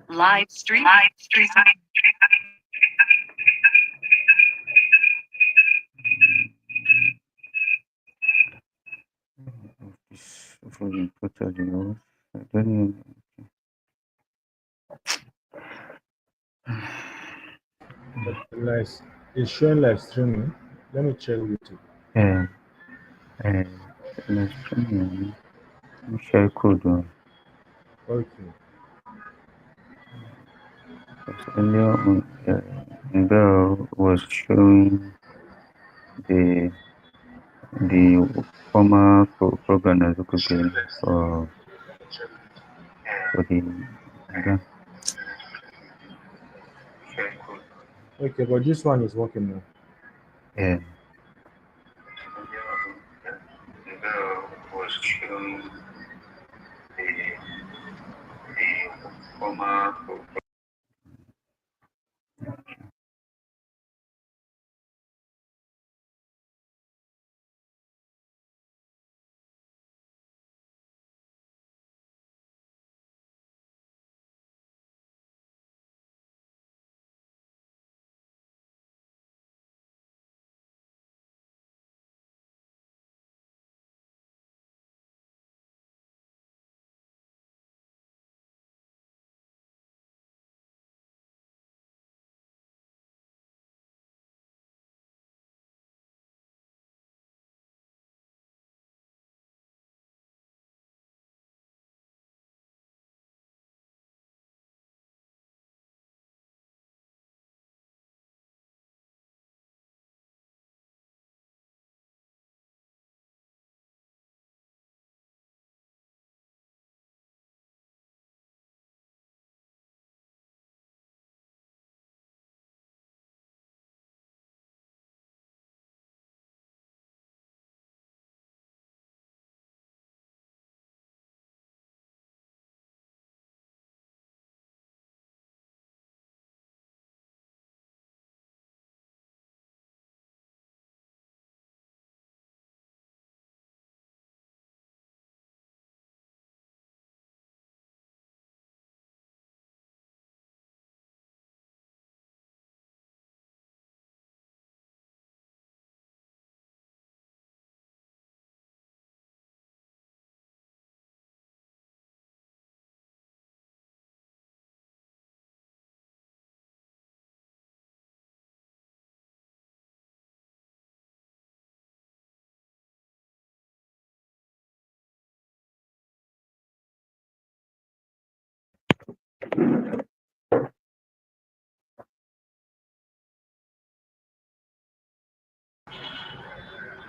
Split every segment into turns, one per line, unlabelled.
Live stream.
This volume totally off. I don't know.
It's showing live streaming. Let me check YouTube.
Live streaming. Share code one.
Okay.
Because earlier on, Bell was showing the former programmers who could be for the again.
Okay, but this one is working now.
Yeah.
Was showing the former.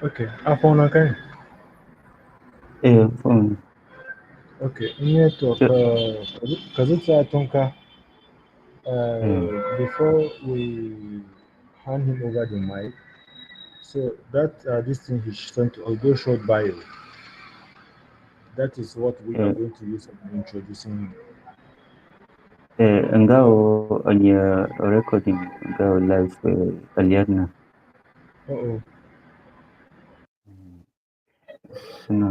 Okay, iPhone okay.
Yeah, phone.
Okay, network. Because it's Tonka.
Yeah.
Before we hand him over the mic, so that this thing he sent to Odo short bio. That is what we are going to use in introducing him.
Ngao on your recording, Ngao live Aliana.
Oh,
No,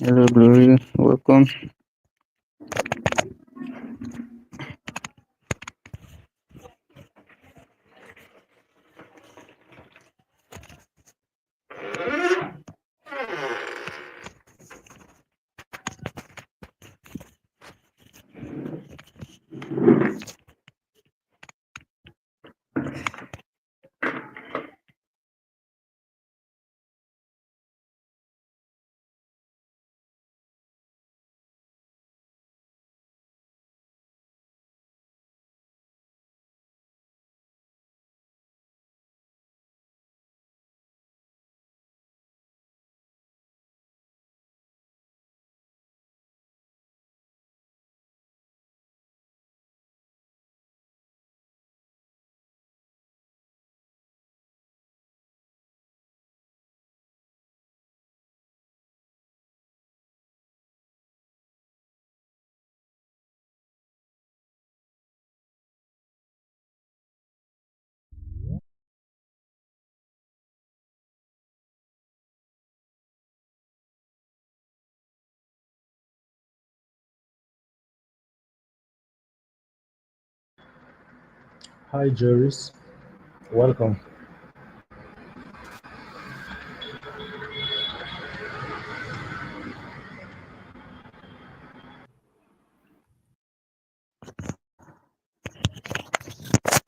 Hello, Glory. Welcome.
Hi, Joris. Welcome.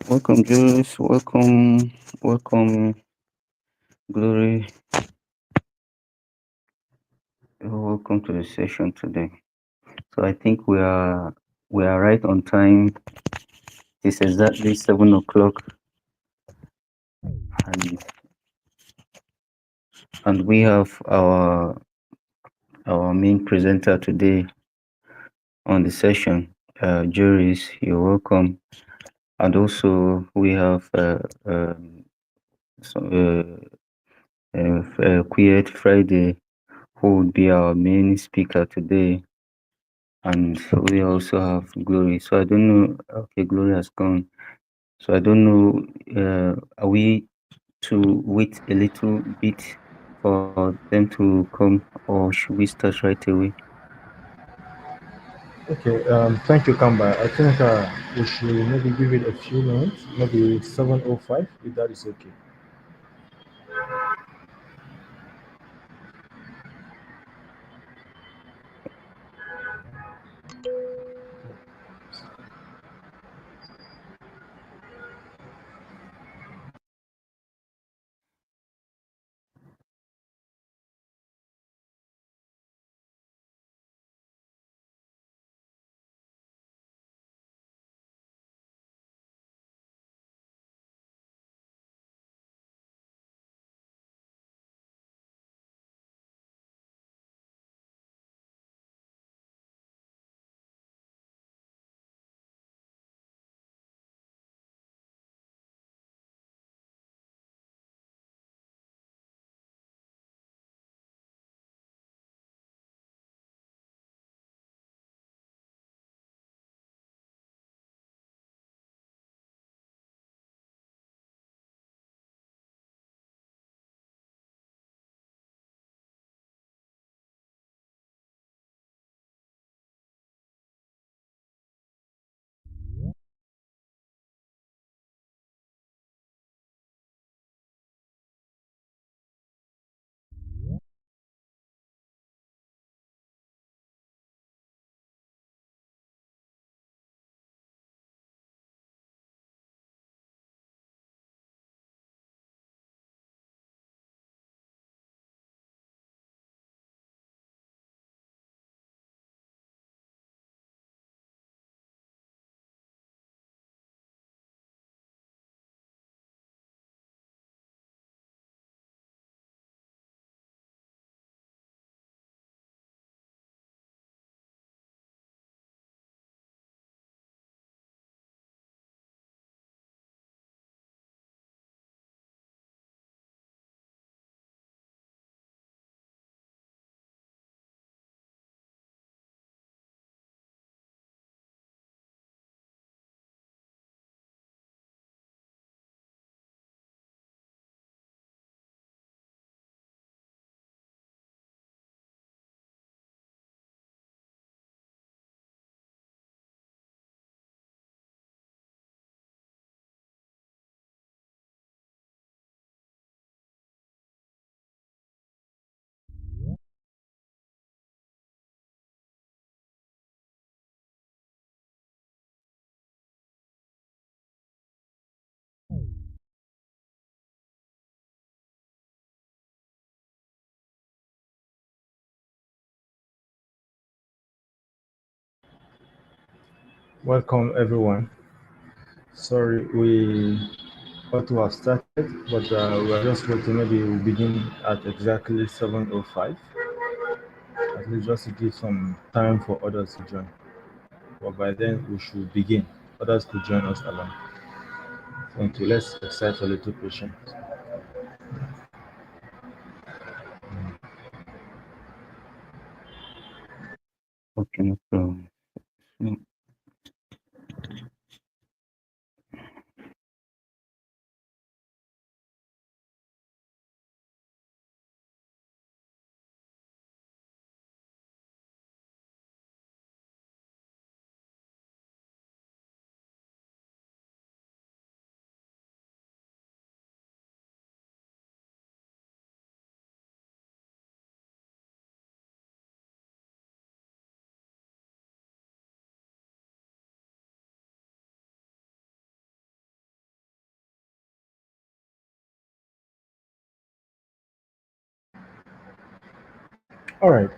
Welcome, Julius. Welcome, Glory. Welcome to the session today. So I think we are right on time. It's exactly 7 o'clock, and we have our main presenter today on the session, Juris. You're welcome. And also we have so, Quiet Friday, who would be our main speaker today. And we also have Glory. So I don't know. Okay, Glory has gone. So I don't know. Are we to wait a little bit for them to come, or should we start right away?
Okay, thank you, Kamba. I think we should maybe give it a few minutes, maybe 7:05, if that is okay. Welcome everyone. Sorry, we ought to have started, but we are just waiting. Maybe we'll begin at exactly 7:05. At least just to give some time for others to join. But by then we should begin. Others could join us along. Thank you. Let's exercise a little patience.
Okay, no problem. So,
All right.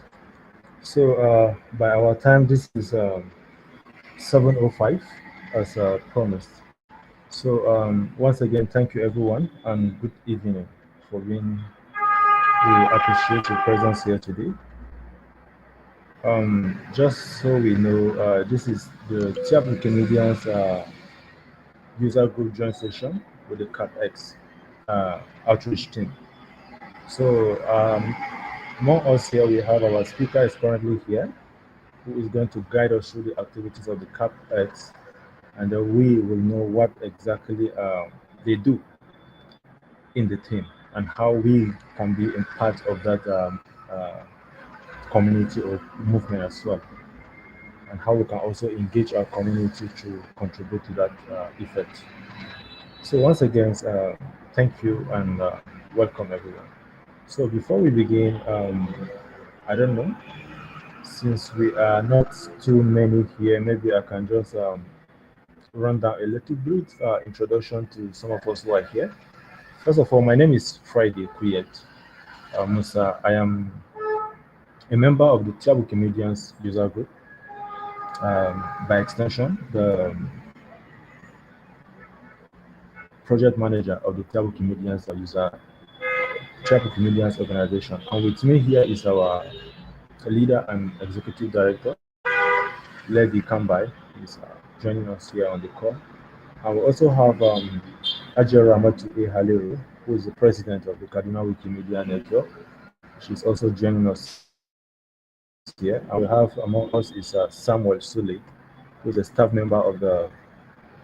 So by our time, this is 7:05 as promised. So once again, thank you everyone and good evening for being. We appreciate your presence here today. Just so we know, this is the Tyap Wikimedians User Group joint session with the CapX outreach team. So among us here, we have our speaker is currently here, who is going to guide us through the activities of the CapX, and then we will know what exactly they do in the team and how we can be a part of that community or movement as well, and how we can also engage our community to contribute to that effect. So once again, thank you and welcome everyone. So before we begin, I don't know, since we are not too many here, maybe I can just run down a little bit introduction to some of us who are here. First of all, my name is Friday Kuyet Musa. I am a member of the Tyap Wikimedians User Group, by extension, the project manager of the Tyap Wikimedians Tyap Wikimedians organization. And with me here is our leader and executive director, Lady Kambai, is joining us here on the call. And we also have Ajay Ramatu A. Haliru, who is the president of the Kaduna Wikimedia Network. She's also joining us here. And we have among us is Samuel Sule, who is a staff member of the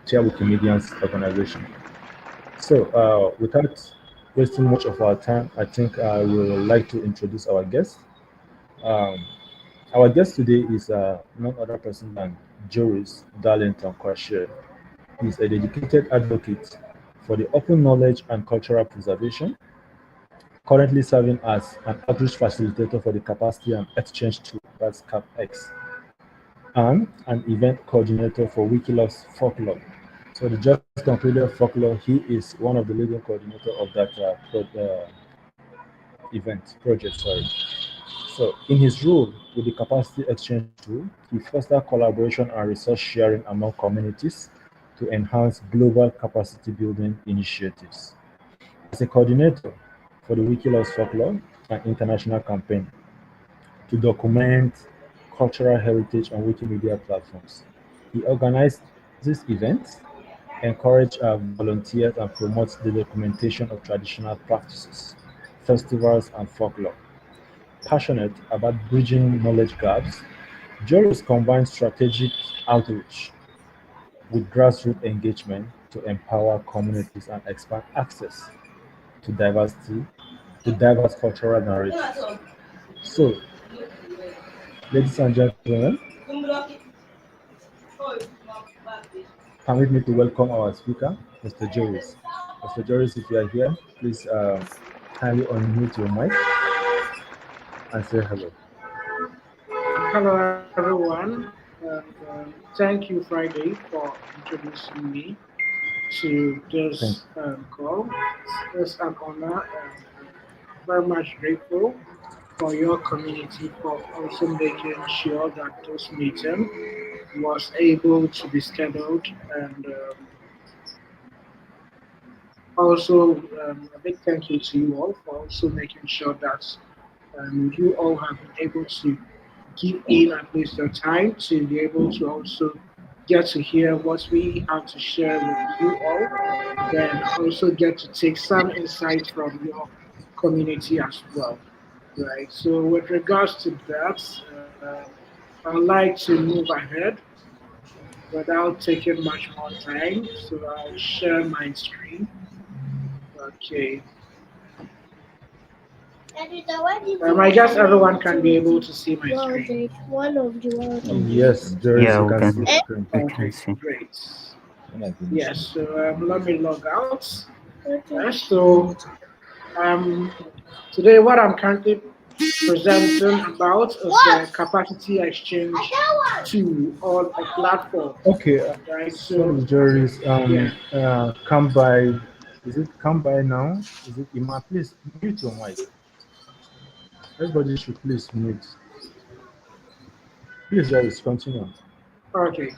Tyap Wikimedians organization. So, without wasting much of our time, I think I will like to introduce our guest. Um, our guest today is none other person than Joris Darlington Kwashe. He is a dedicated advocate for the open knowledge and cultural preservation, currently serving as an outreach facilitator for the Capacity and Exchange Tool, that's CapX, and an event coordinator for Wikilove's Folklore. So the just concluded folklore, he is one of the leading coordinator of that event project. Sorry. So in his role with the Capacity Exchange Tool, he fosters collaboration and resource sharing among communities to enhance global capacity building initiatives. As a coordinator for the Wikilove's Folklore, an international campaign to document cultural heritage on Wikimedia platforms, he organizes events, encourage volunteers and promotes the documentation of traditional practices, festivals, and folklore. Passionate about bridging knowledge gaps, Joris combines strategic outreach with grassroots engagement to empower communities and expand access to diversity, to diverse cultural narratives. So, ladies and gentlemen, permit me to welcome our speaker, Mr. Joris. Mr. Joris, if you are here, please kindly unmute your mic and say hello.
Hello, everyone, and thank you, Friday, for introducing me to
Thank,
this call. It's an honor and very much grateful for your community for also making sure that this meeting was able to be scheduled, and also a big thank you to you all for also making sure that you all have been able to give in at least your time to be able to also get to hear what we have to share with you all, then also get to take some insight from your community as well, right? So with regards to that, I'd like to move ahead without taking much more time. So I'll share my screen. Okay. I guess everyone can be able to see my screen.
Yes, Joris,
Yeah,
you
we
can see
can
the screen.
we can
Okay,
see.
great.
When I finish.
Yes, so let me log out. So um, today what I'm currently presenting about is the capacity exchange tool or a platform,
Okay,
right? So
sorry, Joris.
yeah,
Come by. Is it come by now? Is it Ima? Please mute your mic. Everybody should please mute. Please, Joris, continue.
okay.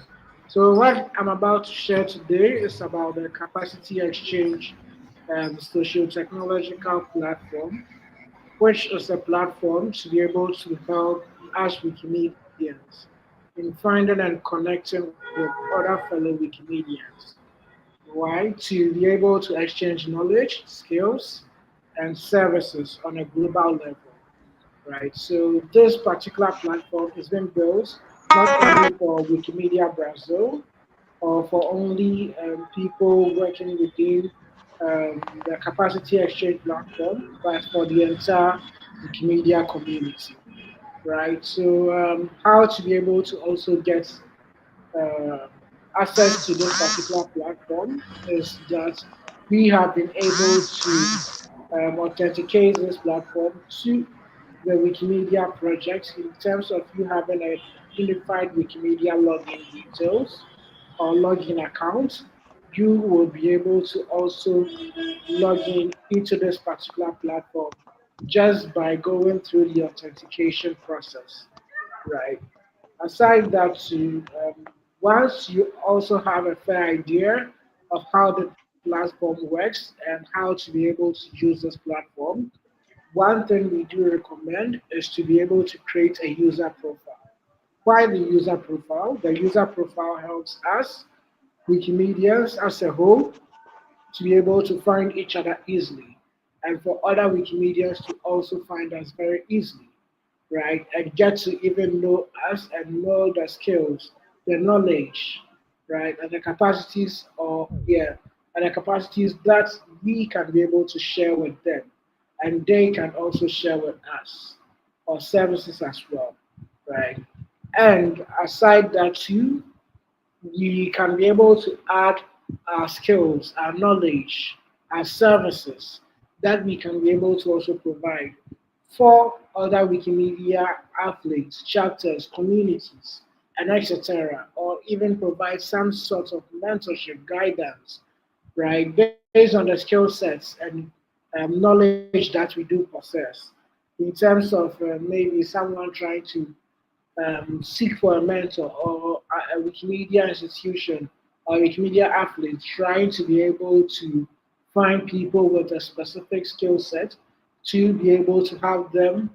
So what I'm about to share today is about the capacity exchange social technological platform, which is a platform to be able to help us Wikimedians in finding and connecting with other fellow Wikimedians. Why? To be able to exchange knowledge, skills, and services on a global level, right? So this particular platform is being built not only for Wikimedia Brazil or for only people working within the capacity exchange platform, but for the entire Wikimedia community, right? So how to be able to also get uh, access to this particular platform is that we have been able to authenticate this platform to the Wikimedia project in terms of you having a unified Wikimedia login details or login account. You will be able to also log in into this particular platform just by going through the authentication process, right? Aside that, too, once you also have a fair idea of how the platform works and how to be able to use this platform, one thing we do recommend is to be able to create a user profile. Why the user profile? The user profile helps us, Wikimedians as a whole, to be able to find each other easily, and for other Wikimedians to also find us very easily, right? And get to even know us and know the skills, the knowledge, right? And the capacities or yeah, and the capacities that we can be able to share with them and they can also share with us or services as well, right? And aside that too, we can be able to add our skills, our knowledge, our services that we can be able to also provide for other Wikimedia athletes, chapters, communities, and etc., or even provide some sort of mentorship guidance, right, based on the skill sets and knowledge that we do possess in terms of maybe someone trying to seek for a mentor or a Wikimedia institution or Wikimedia athlete trying to be able to find people with a specific skill set to be able to have them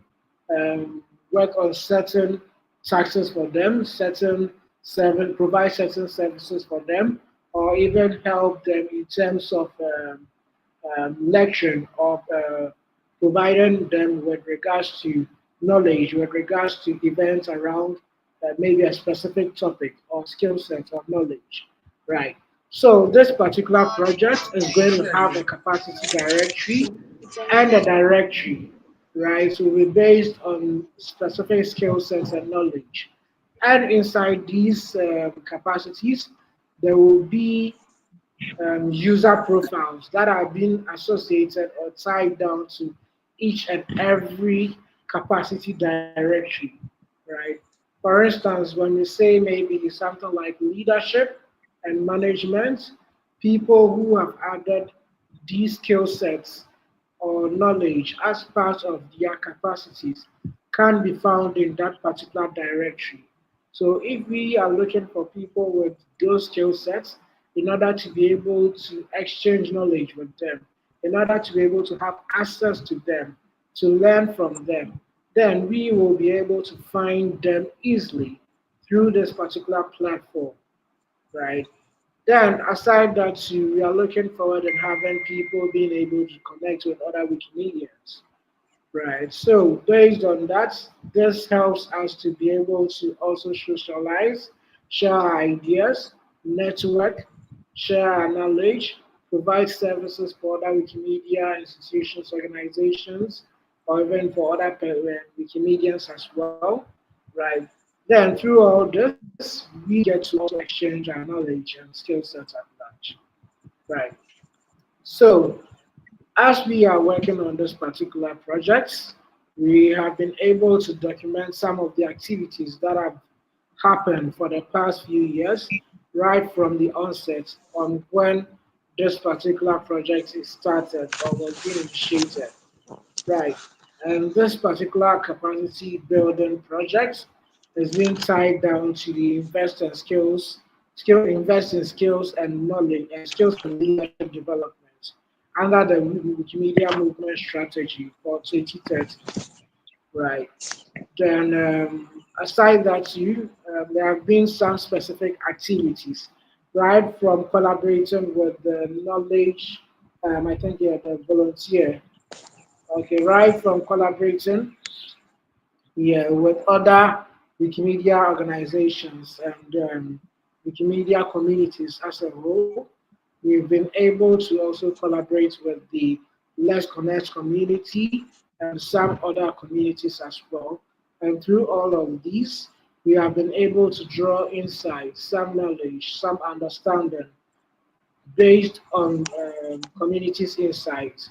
work on certain taxes for them, provide certain services for them, or even help them in terms of lecturing or providing them with regards to knowledge, with regards to events around maybe a specific topic or skill set or knowledge, right? So this particular project is going to have a capacity directory and a directory, right? So we're based on specific skill sets and knowledge. And inside these capacities, there will be user profiles that are being associated or tied down to each and every capacity directory, right? For instance, when we say maybe something like leadership and management, people who have added these skill sets or knowledge as part of their capacities can be found in that particular directory, So if we are looking for people with those skill sets in order to be able to exchange knowledge with them, in order to be able to have access to them, to learn from them, then we will be able to find them easily through this particular platform, right? Then, aside that, too, we are looking forward and having people being able to connect with other Wikimedians. Right. So based on that, this helps us to be able to also socialize, share our ideas, network, share our knowledge, provide services for other Wikimedia institutions, organizations, or even for other Wikimedians as well. Right. Then through all this, we get to also exchange our knowledge and skill sets at large. Right. So as we are working on this particular project, we have been able to document some of the activities that have happened for the past few years, right from the onset on when this particular project is started or was being initiated. Right. And this particular capacity building project is being tied down to the invest in skills and knowledge and skills and leadership development under the Wikimedia movement strategy for 2030. Right. Then aside that too, there have been some specific activities, right, from collaborating with the knowledge, I think yeah, the volunteer. Okay, right from collaborating, yeah, with other Wikimedia organizations and Wikimedia communities as a whole. We've been able to also collaborate with the Let's Connect community and some other communities as well. And through all of these, we have been able to draw insights, some knowledge, some understanding based on communities' insights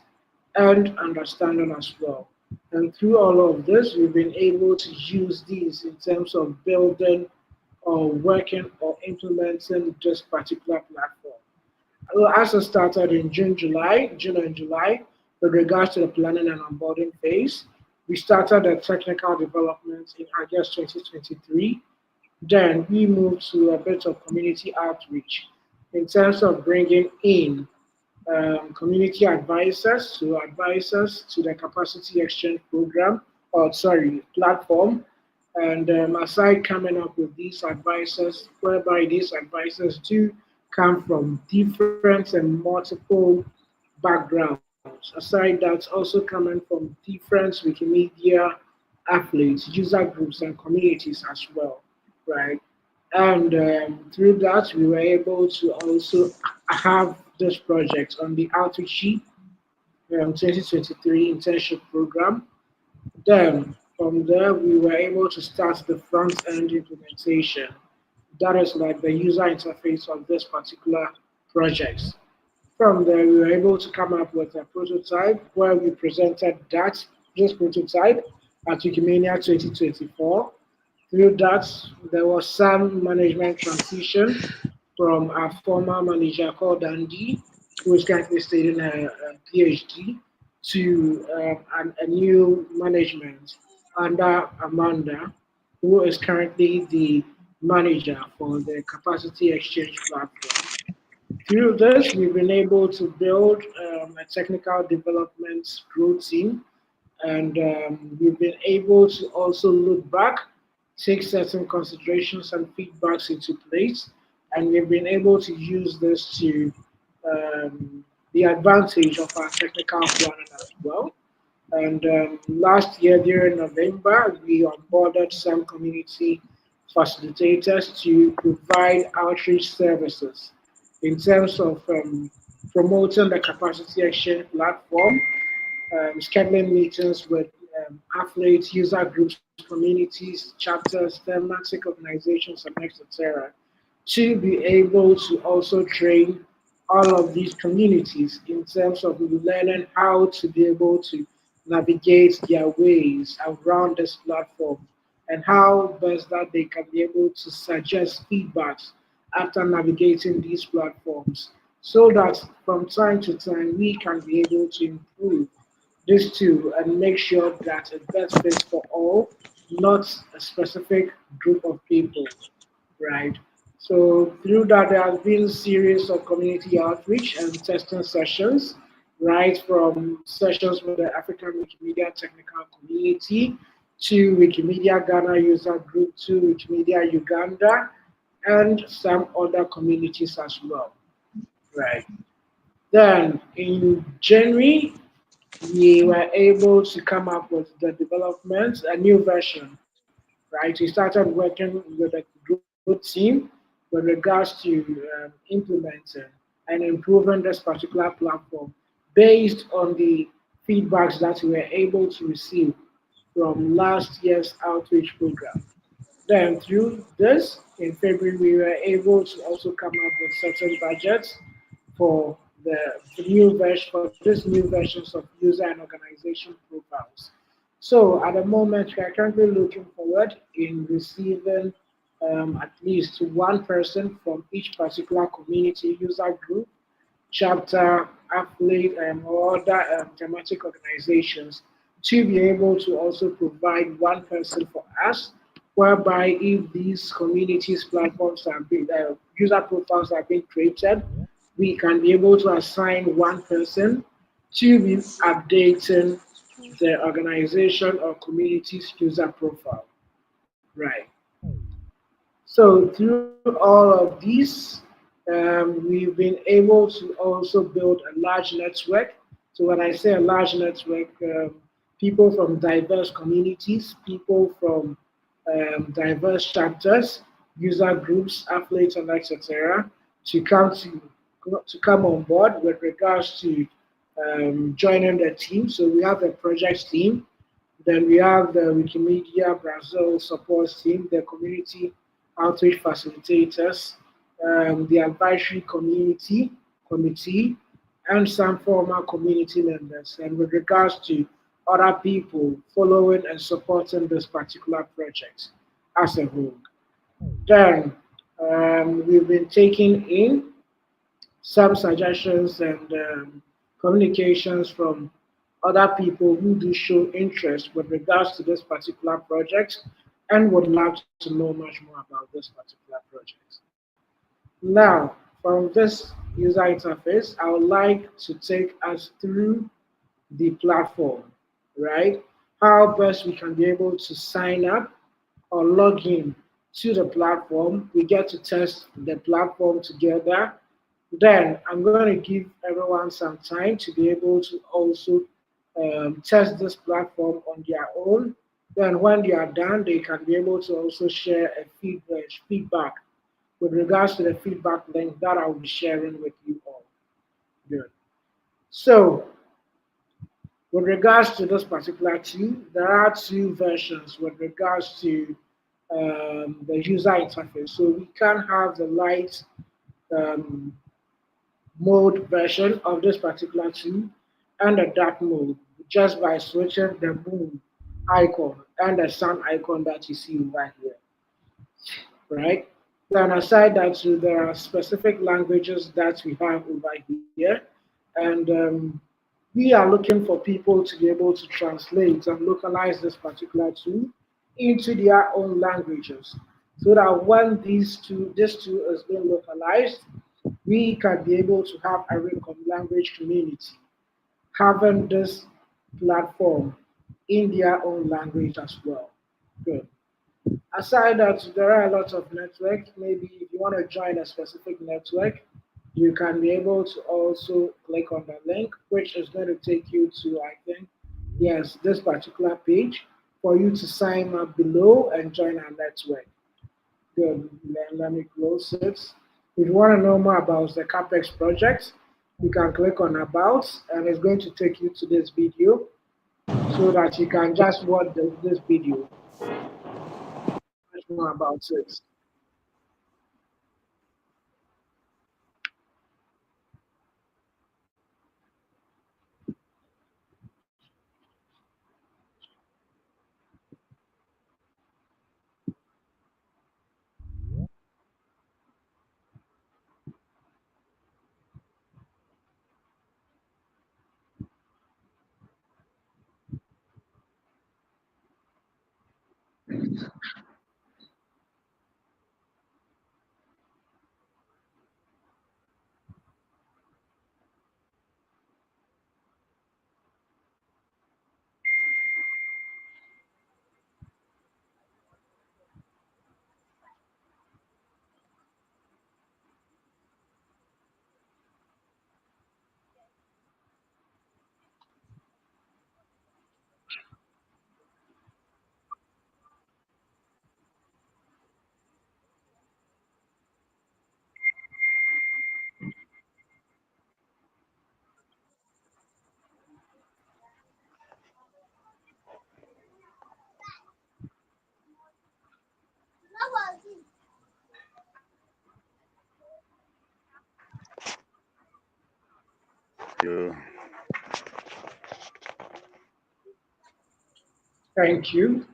and understanding as well. And through all of this, we've been able to use these in terms of building or working or implementing this particular platform. Well, as it started in June and July, with regards to the planning and onboarding phase, we started the technical development in August 2023. Then we moved to a bit of community outreach in terms of bringing in community advisors to advise us to the capacity exchange program, or sorry, platform. And aside coming up with these advisors, whereby these advisors do come from different and multiple backgrounds. Aside that's also coming from different Wikimedia athletes, user groups, and communities as well, right? And through that, we were able to also have this project on the Outreach 2023 internship program. Then from there, we were able to start the front end implementation. That is like the user interface of this particular project. From there, we were able to come up with a prototype where we presented this prototype at Wikimedia 2024. Through that, there was some management transition from our former manager called Andy, who is currently studying a PhD, to a new management under Amanda, who is currently the manager for the capacity exchange platform. Through this, we've been able to build a technical development growth team, and we've been able to also look back, take certain considerations and feedbacks into place, and we've been able to use this to the advantage of our technical planning as well. And last year during November, we onboarded some community facilitators to provide outreach services in terms of promoting the capacity exchange platform, scheduling meetings with athletes, user groups, communities, chapters, thematic organizations, and etc., to be able to also train all of these communities in terms of learning how to be able to navigate their ways around this platform and how best that they can be able to suggest feedbacks after navigating these platforms so that from time to time we can be able to improve this too and make sure that it best fits for all not a specific group of people, right? So through that, there has been a series of community outreach and testing sessions, right, from sessions with the African Wikimedia technical community to Wikimedia Ghana user group to Wikimedia Uganda and some other communities as well, right? Then in January, we were able to come up with the development, a new version, right? We started working with a good team with regards to implementing and improving this particular platform based on the feedbacks that we were able to receive from last year's outreach program. Then through this, in February, we were able to also come up with certain budgets for the new version for these new versions of user and organization profiles. So at the moment, we are currently looking forward in receiving at least one person from each particular community user group, chapter, affiliate, or other thematic organizations to be able to also provide one person for us, whereby if these communities platforms are being, user profiles are being created, we can be able to assign one person to be updating the organization or community's user profile. Right. So through all of these, we've been able to also build a large network. So when I say a large network, people from diverse communities, people from diverse chapters, user groups, athletes, and etc., to come to come on board with regards to joining the team. So we have a project team, then we have the Wikimedia Brazil support team, the community outreach facilitators, the advisory committee, and some former community members. And with regards to other people following and supporting this particular project as a whole. Then we've been taking in some suggestions and communications from other people who do show interest with regards to this particular project and would love to know much more about this particular project. Now, from this user interface, I would like to take us through the platform, right? How best we can be able to sign up or log in to the platform. We get to test the platform together. Then I'm going to give everyone some time to be able to also test this platform on their own. Then when they are done, they can be able to also share a feedback with regards to the feedback link that I'll be sharing with you all. Good. So with regards to this particular tool, there are two versions with regards to the user interface. So we can have the light um, mode version of this particular tool and the dark mode just by switching the moon icon and the sun icon that you see over here, right? Then aside that, so there are specific languages that we have over here, and we are looking for people to be able to translate and localize this particular tool into their own languages, so that when this tool is being localized, we can be able to have a language community having this platform in their own language as well. Good. Aside that, there are a lot of networks. Maybe if you want to join a specific network, you can be able to also click on the link, which is going to take you to, I think, yes, this particular page for you to sign up below and join our network. Good. Then let me close it. If you want to know more about the CapX project, you can click on About, and it's going to take you to this video so that you can just watch this video much more about it.
Yeah.
Thank you.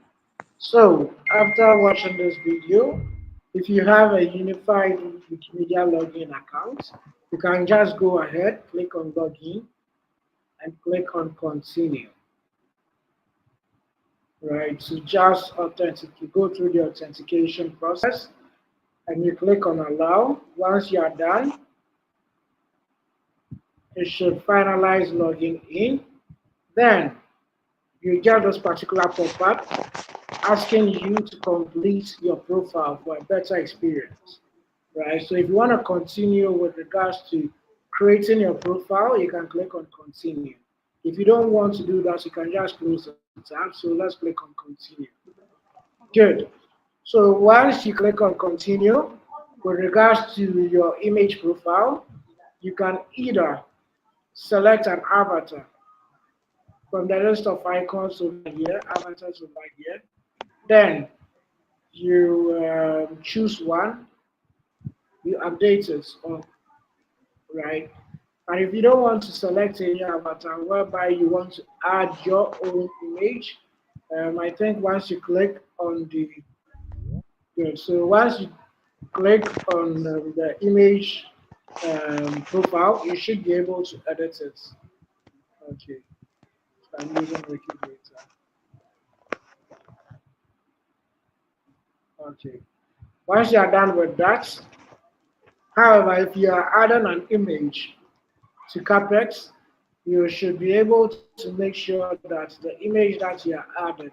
So after watching this video, if you have a unified Wikimedia login account, you can just go ahead, click on login and click on continue. Right, so just authenticate, go through the authentication process and you click on allow. Once you are done, it should finalize logging in. Then you get this particular pop-up asking you to complete your profile for a better experience, right? So if you want to continue with regards to creating your profile, you can click on continue. If you don't want to do that, you can just close the tab. So let's click on continue. Good. So once you click on continue, with regards to your image profile, you can either select an avatar from the list of icons over here, avatars over here. Then you choose one, you update it, right? And if you don't want to select any avatar, whereby you want to add your own image, I think once you click on the good, so once you click on the image profile, you should be able to edit it. Okay, so I'm using Wikimedia. Okay, once you are done with that, however, if you are adding an image to CapX, you should be able to make sure that the image that you are adding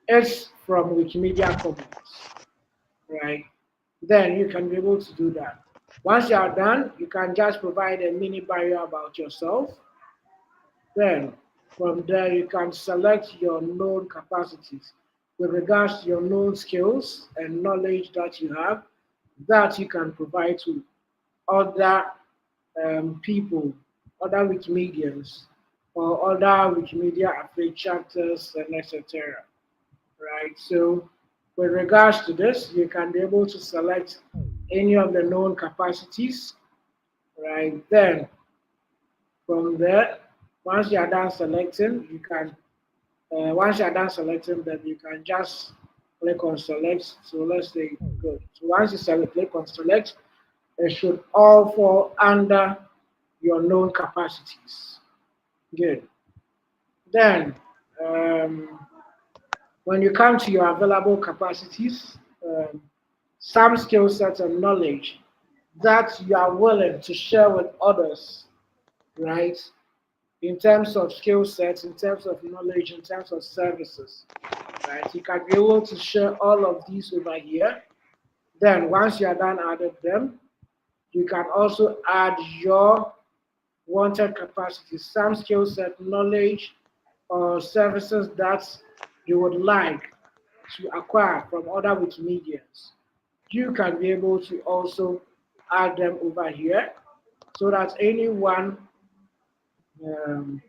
is from Wikimedia Commons, right? Then you can be able to do that. Once you are done, you can just provide a mini bio about yourself. Then from there, you can select your known capacities with regards to your known skills and knowledge that you have that you can provide to other people, other Wikimedians, or other Wikimedia affiliate chapters, and etc. Right? So, with regards to this, you can be able to select any of the known capacities, right? Then, from there, once you are done selecting, you can, once you are done selecting them, you can just click on select. So, let's say, good. So, once you select, click on select, it should all fall under your known capacities. Good. Then, when you come to your available capacities, some skill sets and knowledge that you are willing to share with others, right? In terms of skill sets, in terms of knowledge, in terms of services, right? You can be able to share all of these over here. Then, once you are done adding them, you can also add your wanted capacity, some skill set, knowledge, or services that you would like to acquire from other Wikimedians. You can be able to also add them over here so that anyone, um,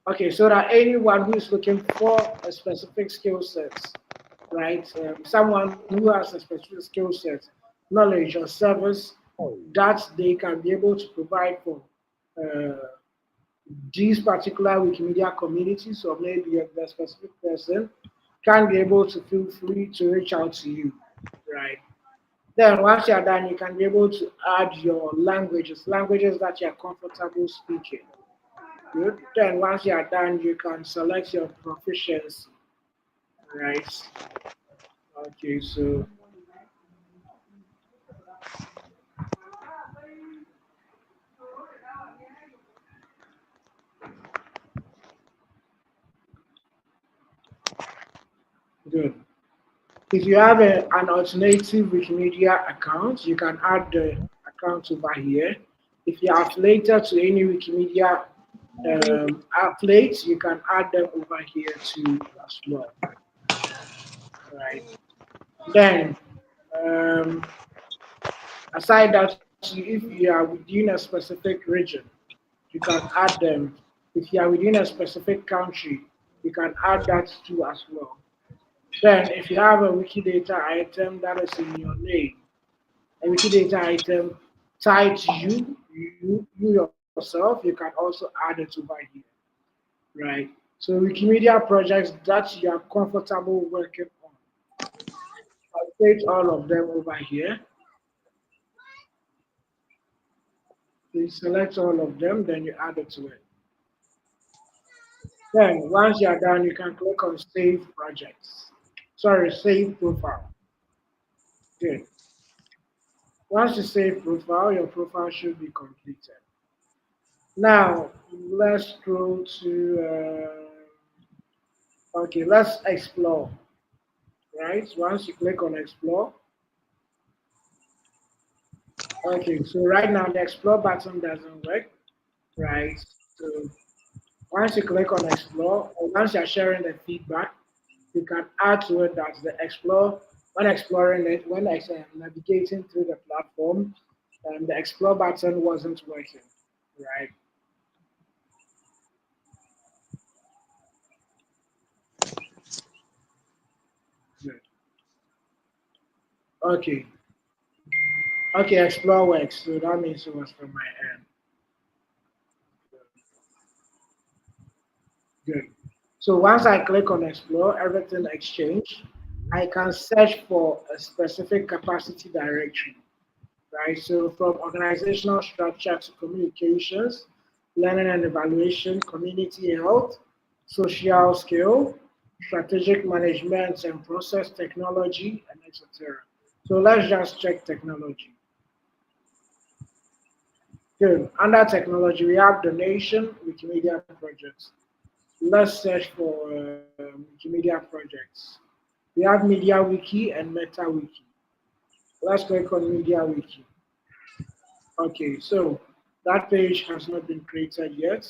okay, so that anyone who is looking for a specific skill set, right, someone who has a specific skill set, knowledge, or service that they can be able to provide for uh, these particular Wikimedia communities, or maybe a specific person, can be able to feel free to reach out to you, right? Then once you're done, you can be able to add your languages that you're comfortable speaking. Good. Then once you're done, you can select your proficiency, right? Okay, so good. If you have an alternative Wikimedia account, you can add the account over here. If you are affiliated to any Wikimedia affiliates, you can add them over here too as well. Right. Then, um, aside that, if you are within a specific region, you can add them. If you are within a specific country, you can add that too as well. Then, if you have a Wikidata item that is in your name, a Wikidata item tied to you yourself, you can also add it over here, right? So Wikimedia projects that you are comfortable working on, I'll take all of them over here. You select all of them, then you add it to it. Then once you are done, you can click on Save Projects. Sorry, Save Profile. Good. Once you save profile, your profile should be completed. Now, let's go to, okay, let's explore, right? Once you click on Explore, okay, so right now the Explore button doesn't work, right? So once you click on Explore, or once you're sharing the feedback, you can add to it that the Explore, when exploring it, when navigating through the platform, the Explore button wasn't working, right? Good. Okay. Okay, Explore works, so that means it was from my end. Good. So once I click on Explore, everything exchange, I can search for a specific capacity directory, right? So from organizational structure to communications, learning and evaluation, community health, social skill, strategic management and process technology, and etc. So let's just check technology. Good. Under technology, we have donation, Wikimedia projects. Let's search for Wikimedia projects. We have Media Wiki and Meta Wiki. Let's click on Media Wiki. Okay, so that page has not been created yet.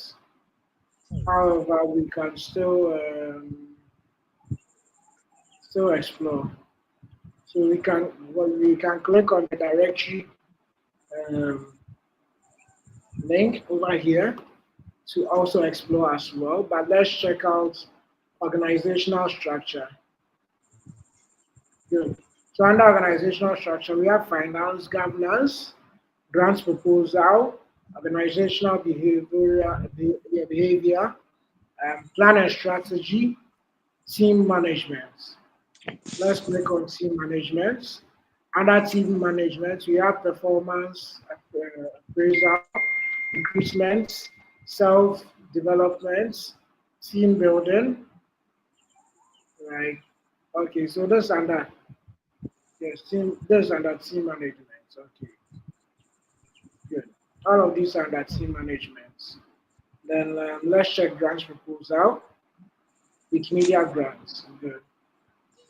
However, we can still explore. So we can click on the directory um, link over here to also explore as well. But let's check out organizational structure. Good. So under organizational structure, we have finance, governance, grants proposal, organizational behavior, plan and strategy, team management. Let's click on team management. Under team management, we have performance appraisal, recruitment, self-development, team building, right? Okay, so this under yes, this under team management. Okay, good. All of these are under team management. Then let's check grants proposal, Wikimedia grants. Good.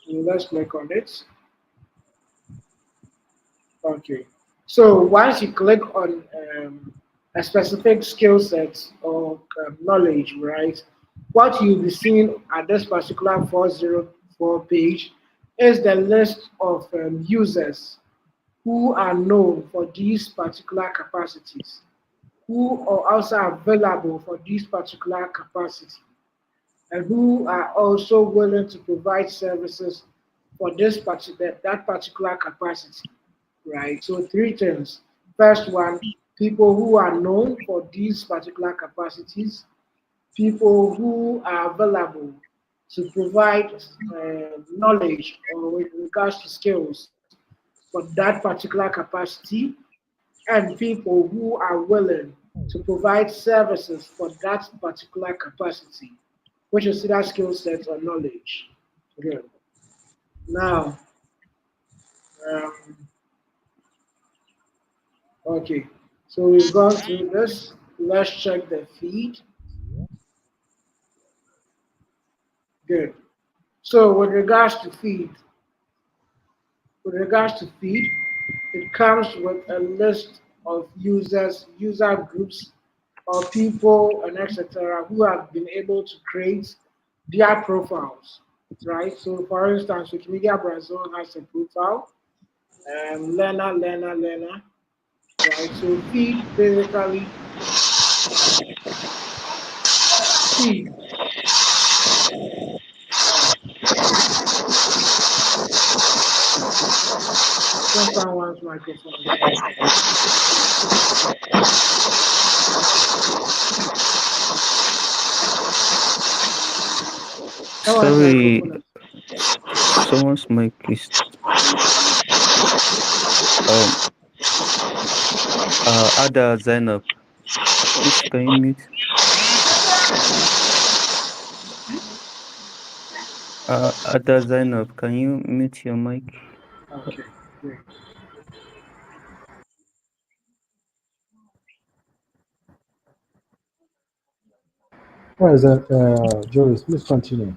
So let's click on it. Okay. So once you click on a specific skill set or knowledge, right? What you'll be seeing at this particular 404 page is the list of users who are known for these particular capacities, who are also available for this particular capacity, and who are also willing to provide services for that particular capacity, right? So three things. First one, people who are known for these particular capacities, people who are available to provide knowledge or with regards to skills for that particular capacity, and people who are willing to provide services for that particular capacity, which is either skill set or knowledge. Good. Now, Um, okay, so we've gone through this. Let's check the feed. Good. So with regards to feed, it comes with a list of users, user groups, or people and etc. who have been able to create their profiles, right? So, for instance, Wikimedia Brazil has a profile, learner, right? So, feed. Uh, I think someone's microphone is on. Someone's
Sorry,
microphone is
someone's mic is um Ada Zainab. Please can you mute? Ada Zainab, can you mute your mic?
okay. Great.
Where is that, Joris? Please continue.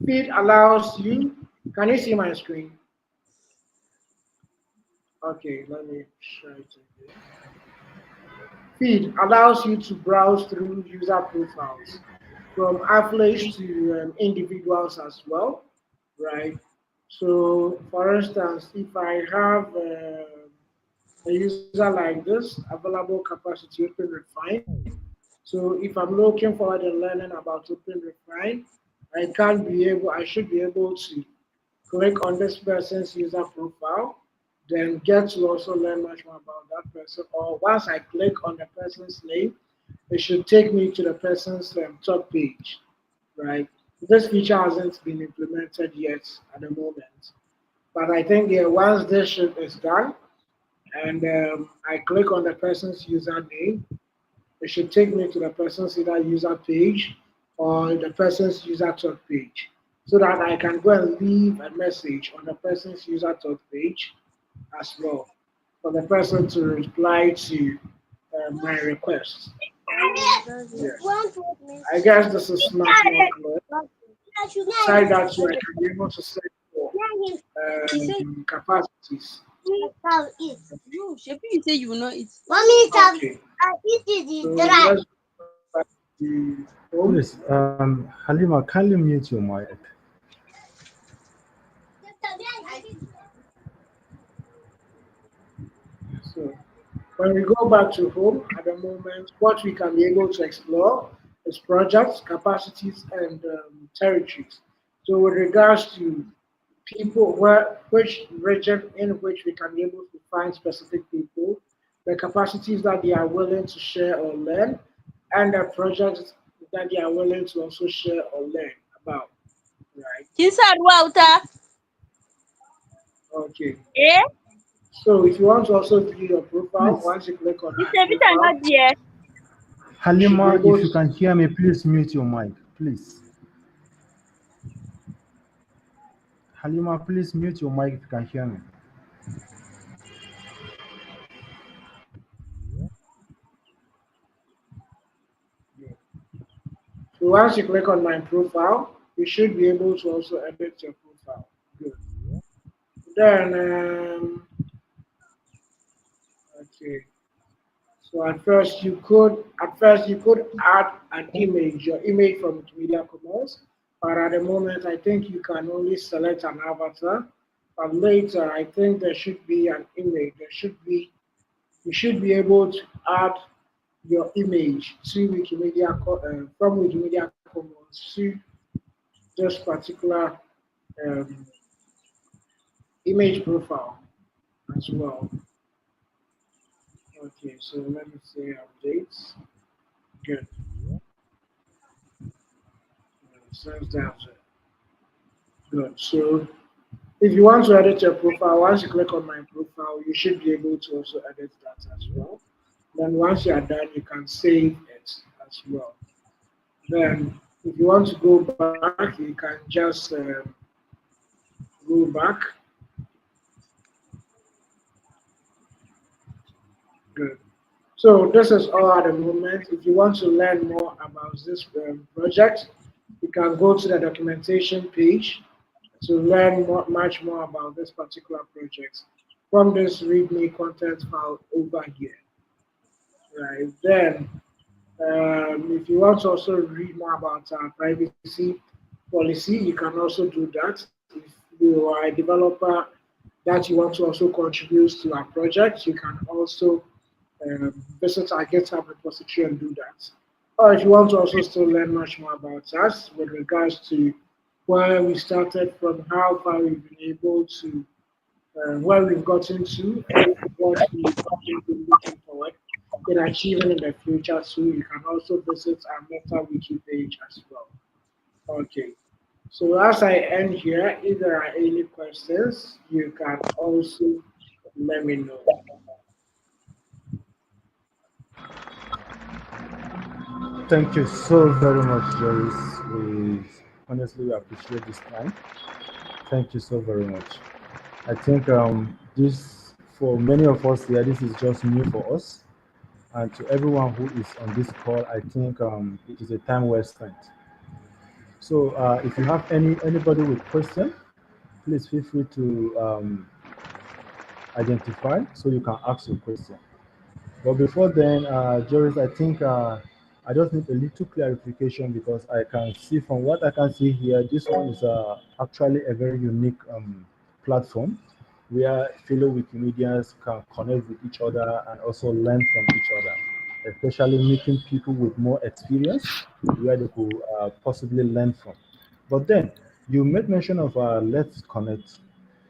Feed allows you. Can you see my screen? Okay, let me share it again. Feed allows you to browse through user profiles from athletes to individuals as well, right? So, for instance, if I have a user like this, available capacity open refine. So, if I'm looking forward and learning about open refine, I should be able to click on this person's user profile, then get to also learn much more about that person. Or once I click on the person's name, it should take me to the person's top page, right? This feature hasn't been implemented yet at the moment, but I think once this ship is done and I click on the person's username, it should take me to the person's either user page or the person's user talk page so that I can go and leave a message on the person's user talk page as well for the person to reply to my request. Yes. I guess this is much more clear. Aside that, so I can be able to set for capacities.
You, Shebi, you say you will not eat.
Okay. So let's go back to home.
Please, Halima, kindly mute your mic.
So when we go back to home at the moment, what we can be able to explore is projects, capacities, and territories. So with regards to people, which region in which we can be able to find specific people, the capacities that they are willing to share or learn, and the projects that they are willing to also share or learn about. Right?
Kin sa ruwa wuta?
Okay.
Eh?
So if you want to also view your profile,
Please,
once you click on
It's
my
a bit
profile,
not there.
you should be
Halima,
able
if you
to.
can hear me, please mute your mic, please. Halima, please mute your mic if you can hear me.
So once you click on my profile, you should be able to also edit your profile. Good. Then, okay. So at first you could add an image, your image from Wikimedia Commons, but at the moment I think you can only select an avatar. But later I think there should be an image. You should be able to add your image to from Wikimedia Commons to this particular um, image profile as well. Okay, so let me say updates. Good. Since that's it. Good. So if you want to edit your profile, once you click on my profile, you should be able to also edit that as well. Then once you are done, you can save it as well. Then If you want to go back, you can just go back. Good. So this is all at the moment. If you want to learn more about this project, you can go to the documentation page to learn much more about this particular project from this README content file over here. Right then, if you want to also read more about our privacy policy, you can also do that. If you are a developer that you want to also contribute to our project, you can also visit our GitHub repository and do that. Or if you want to also still learn much more about us with regards to where we started from, how far we've been able to, where we've gotten to, and what we have been looking forward in achieving in the future too, you can also visit our Meta Wiki page as well. Okay. So as I end here, if there are any questions, you can also let me know.
Thank you so very much, Joris. We honestly appreciate this time. Thank you so very much. I think this, for many of us here, this is just new for us. And to everyone who is on this call, I think it is a time well spent. So if you have anybody with question, please feel free to identify so you can ask your question. But before then, Joris, I think I just need a little clarification because I can see from what I can see here, this one is actually a very unique platform where fellow Wikimedians can connect with each other and also learn from each other, especially meeting people with more experience where they could possibly learn from. But then you made mention of Let's Connect.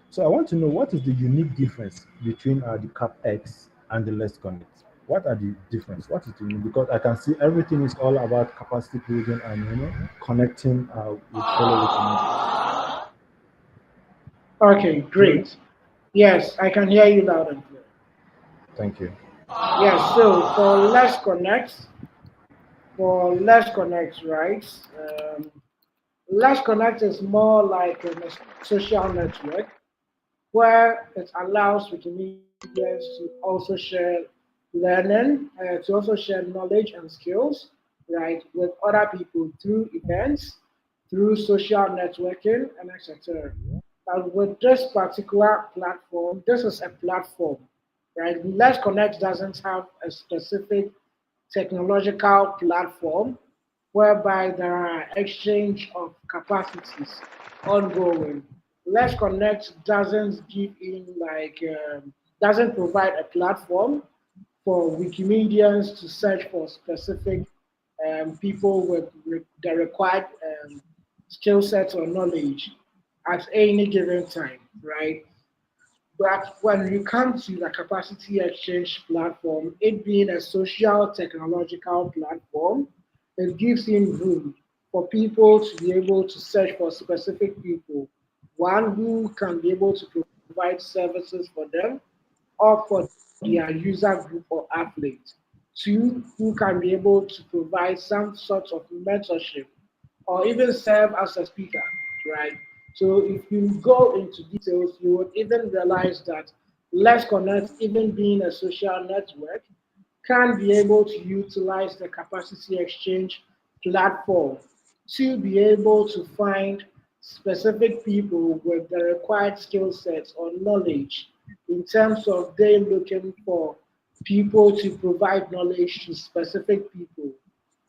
So I want to know what is the unique difference between the CapX and the Let's Connect. What are the difference? What is the unique? Because I can see everything is all about capacity building and connecting with fellow Wikimedians.
Okay,
Jerry,
great. Yes, I can hear you loud and clear.
thank you.
Yes, so for Let's Connect, right? Um, Let's Connect is more like a social network where it allows Wikimedians to also share learning, to also share knowledge and skills, right, with other people through events, through social networking, and etc. And with this particular platform, this is a platform, right? Let's Connect doesn't have a specific technological platform whereby there are exchange of capacities ongoing. Let's Connect doesn't give in doesn't provide a platform for Wikimedians to search for specific people with the required skill sets or knowledge at any given time, right? But when you come to the capacity exchange platform, it being a social technological platform, it gives him room for people to be able to search for specific people. One who can be able to provide services for them or for their user group or athlete. Two, who can be able to provide some sort of mentorship or even serve as a speaker, right? So if you go into details, you would even realize that Let's Connect, even being a social network, can be able to utilize the capacity exchange platform to be able to find specific people with the required skill sets or knowledge in terms of they looking for people to provide knowledge to specific people,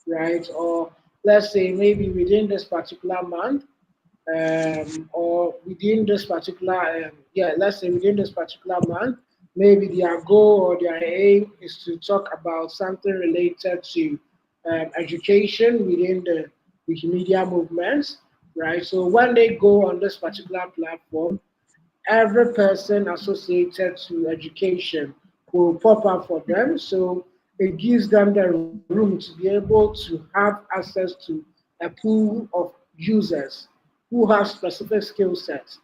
right? Or let's say maybe within this particular month, or within this particular, let's say within this particular month, maybe their goal or their aim is to talk about something related to education within the Wikimedia movement, right? So when they go on this particular platform, every person associated to education will pop up for them. So it gives them the room to be able to have access to a pool of users who have specific skill sets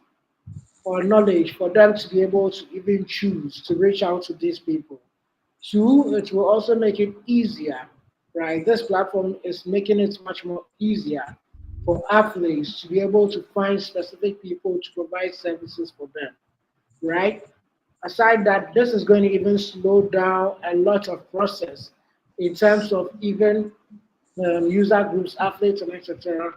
or knowledge for them to be able to even choose to reach out to these people. Two, it will also make it easier right? This platform is making it much more easier for athletes to be able to find specific people to provide services for them, right? Aside that, this is going to even slow down a lot of process in terms of even user groups, athletes, and etc.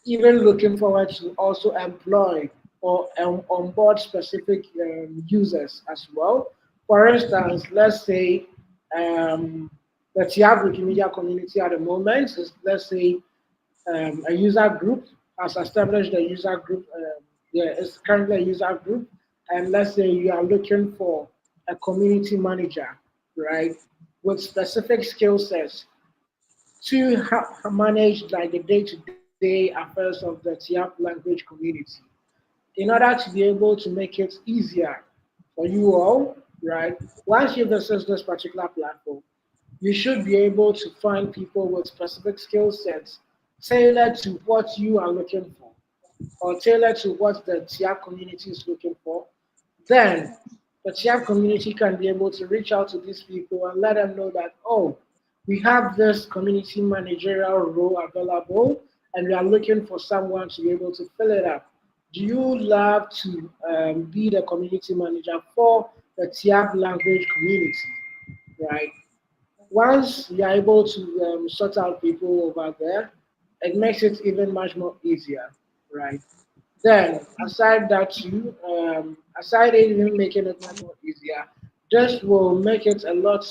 Even looking forward to also employ or onboard specific users as well. For instance, let's say um, the Tyap Wikimedia community at the moment is, let's say, a user group has established a user group. Yeah, it's currently a user group, and let's say you are looking for a community manager, right, with specific skill sets to manage like the day-to-day affairs of the Tiap language community. In order to be able to make it easier for you all, right? Once you visit this particular platform, you should be able to find people with specific skill sets tailored to what you are looking for or tailored to what the TIAP community is looking for. Then the TIAP community can be able to reach out to these people and let them know that, oh, we have this community managerial role available and we are looking for someone to be able to fill it up. Do you love to be the community manager for the TIAP language community, right? Once you're able to sort out people over there, it makes it even much more easier, right? Then, aside that, aside it even making it much more easier, this will make it a lot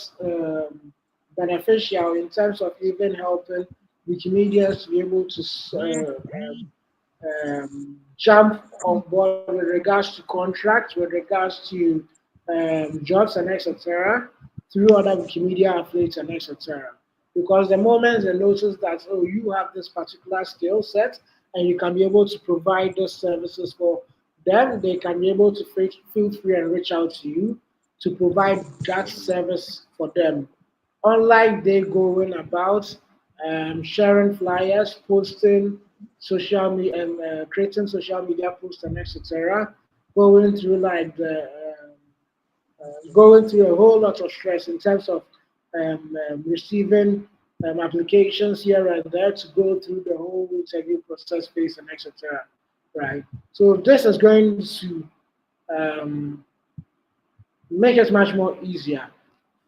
beneficial in terms of even helping Wikimedians to be able to jump on board with regards to contracts, with regards to jobs and etc. through other Wikimedia affiliates and etc. Because the moment they notice that, oh, you have this particular skill set and you can be able to provide those services for them, they can be able to feel free and reach out to you to provide that service for them. Unlike they going about sharing flyers, posting social media, and creating social media posts and etc., going through like the going through a whole lot of stress in terms of receiving applications here and there to go through the whole interview process phase and etc. Right. So this is going to um, make it much more easier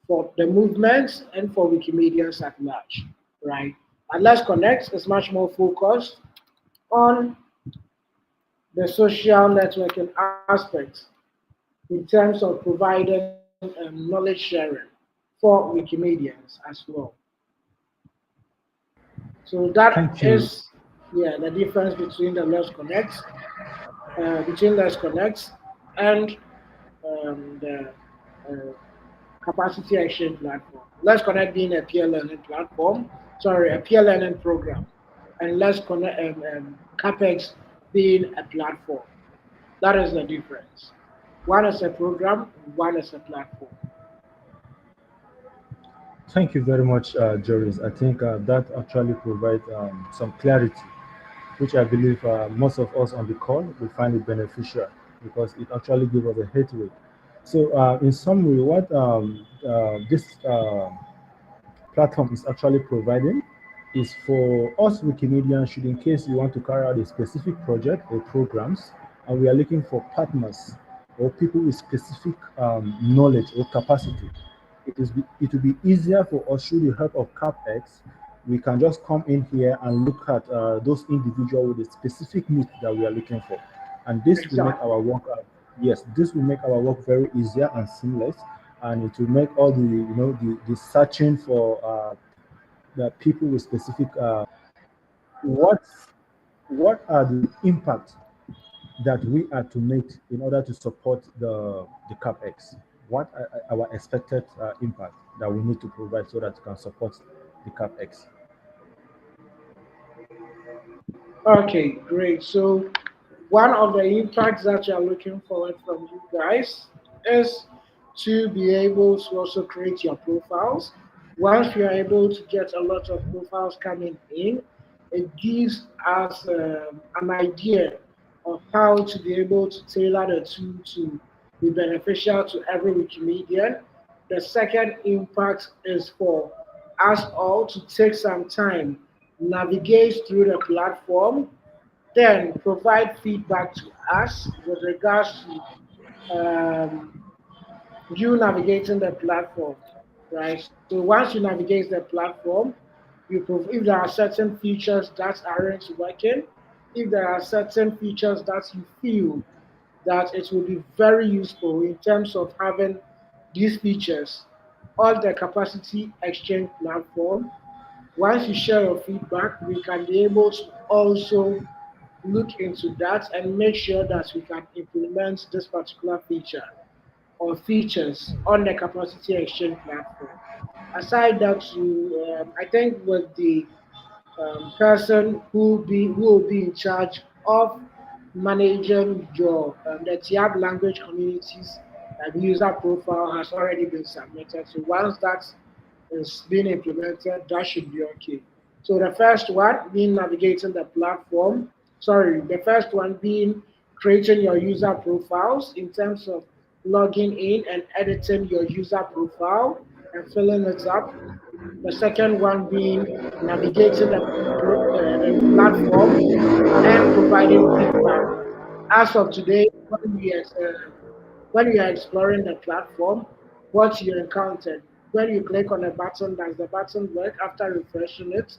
for the movement and for Wikimedians at large. Right. And Let's Connect is much more focused on the social networking aspect in terms of providing knowledge sharing for Wikimedians as well. So that
Thank you.
is, yeah, the difference between the Let's Connect and the uh, capacity exchange platform. Let's Connect being a peer learning platform, sorry, a peer learning program, and Let's Connect CapX being a platform. That is the difference. One is a program, one is a platform.
Thank you very much, Joris. I think that actually provides some clarity, which I believe most of us on the call will find it beneficial because it actually gives us a headway. So, in summary, what this platform is actually providing is for us Wikimedians, should in case you want to carry out a specific project or programs, and we are looking for partners or people with specific knowledge or capacity, it will be easier for us through the help of CapX. We can just come in here and look at those individuals with the specific needs that we are looking for, and this will make
Exactly.
our work. Yes, this will make our work very easier and seamless, and it will make all the the searching for the people with specific what what are the impact that we are to make in order to support the CapEx? What are our expected impact that we need to provide so that we can support the CapEx?
Okay, great. So one of the impacts that you're looking forward from you guys is to be able to also create your profiles. Once you're able to get a lot of profiles coming in, it gives us an idea of how to be able to tailor the tool to be beneficial to every Wikimedian. The second impact is for us all to take some time, navigate through the platform, then provide feedback to us with regards to you navigating the platform, right? So once you navigate the platform, if there are certain features that aren't working, if there are certain features that you feel that it will be very useful in terms of having these features on the capacity exchange platform. Once you share your feedback, we can be able to also look into that and make sure that we can implement this particular feature or features on the capacity exchange platform. Aside that, I think with the person who will be in charge of managing your the Tyap language communities user profile has already been submitted. So once that is being implemented, that should be okay. So the first one being navigating the platform. Sorry, the first one being creating your user profiles in terms of logging in and editing your user profile and filling it up. The second one being navigating the platform and providing feedback. As of today, when you are exploring the platform, what you encountered, when you click on a button, does the button work after refreshing it?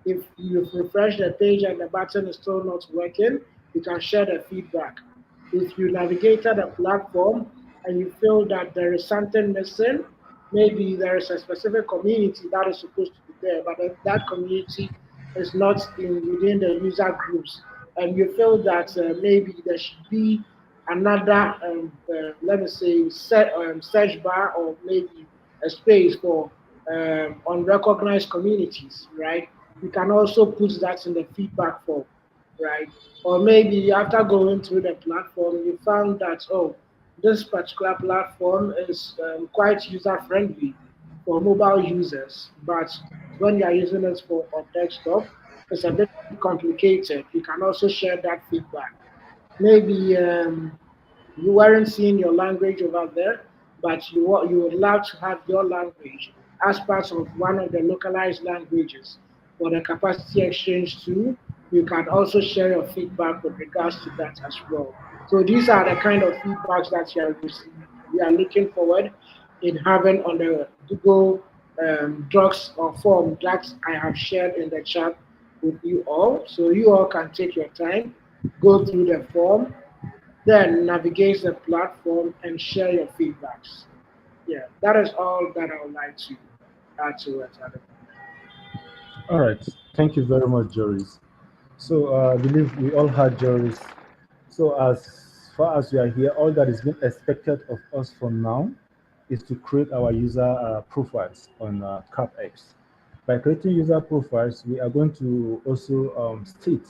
If you've refreshed the page and the button is still not working, you can share the feedback. If you navigated a platform and you feel that there is something missing, maybe there is a specific community that is supposed to be there, but that community is not within the user groups, and you feel that maybe there should be another, let me say, search bar or maybe a space for unrecognized communities, right? You can also put that in the feedback form, right? Or maybe after going through the platform, you found that, oh, this particular platform is quite user friendly for mobile users, but when you are using it for on desktop, it's a bit complicated. You can also share that feedback. Maybe you weren't seeing your language over there, but you would love to have your language as part of one of the localized languages for the capacity exchange tool. You can also share your feedback with regards to that as well. So these are the kind of feedbacks that we are looking forward in having on the Google Docs or form that I have shared in the chat with you all. So you all can take your time, go through the form, then navigate the platform and share your feedbacks. Yeah, that is all that I would like to add to it at the moment.
All right. Thank you very much, Joris. So I believe we all had Joris. So as far as we are here, all that is being expected of us from now is to create our user profiles on CapX. By creating user profiles, we are going to also state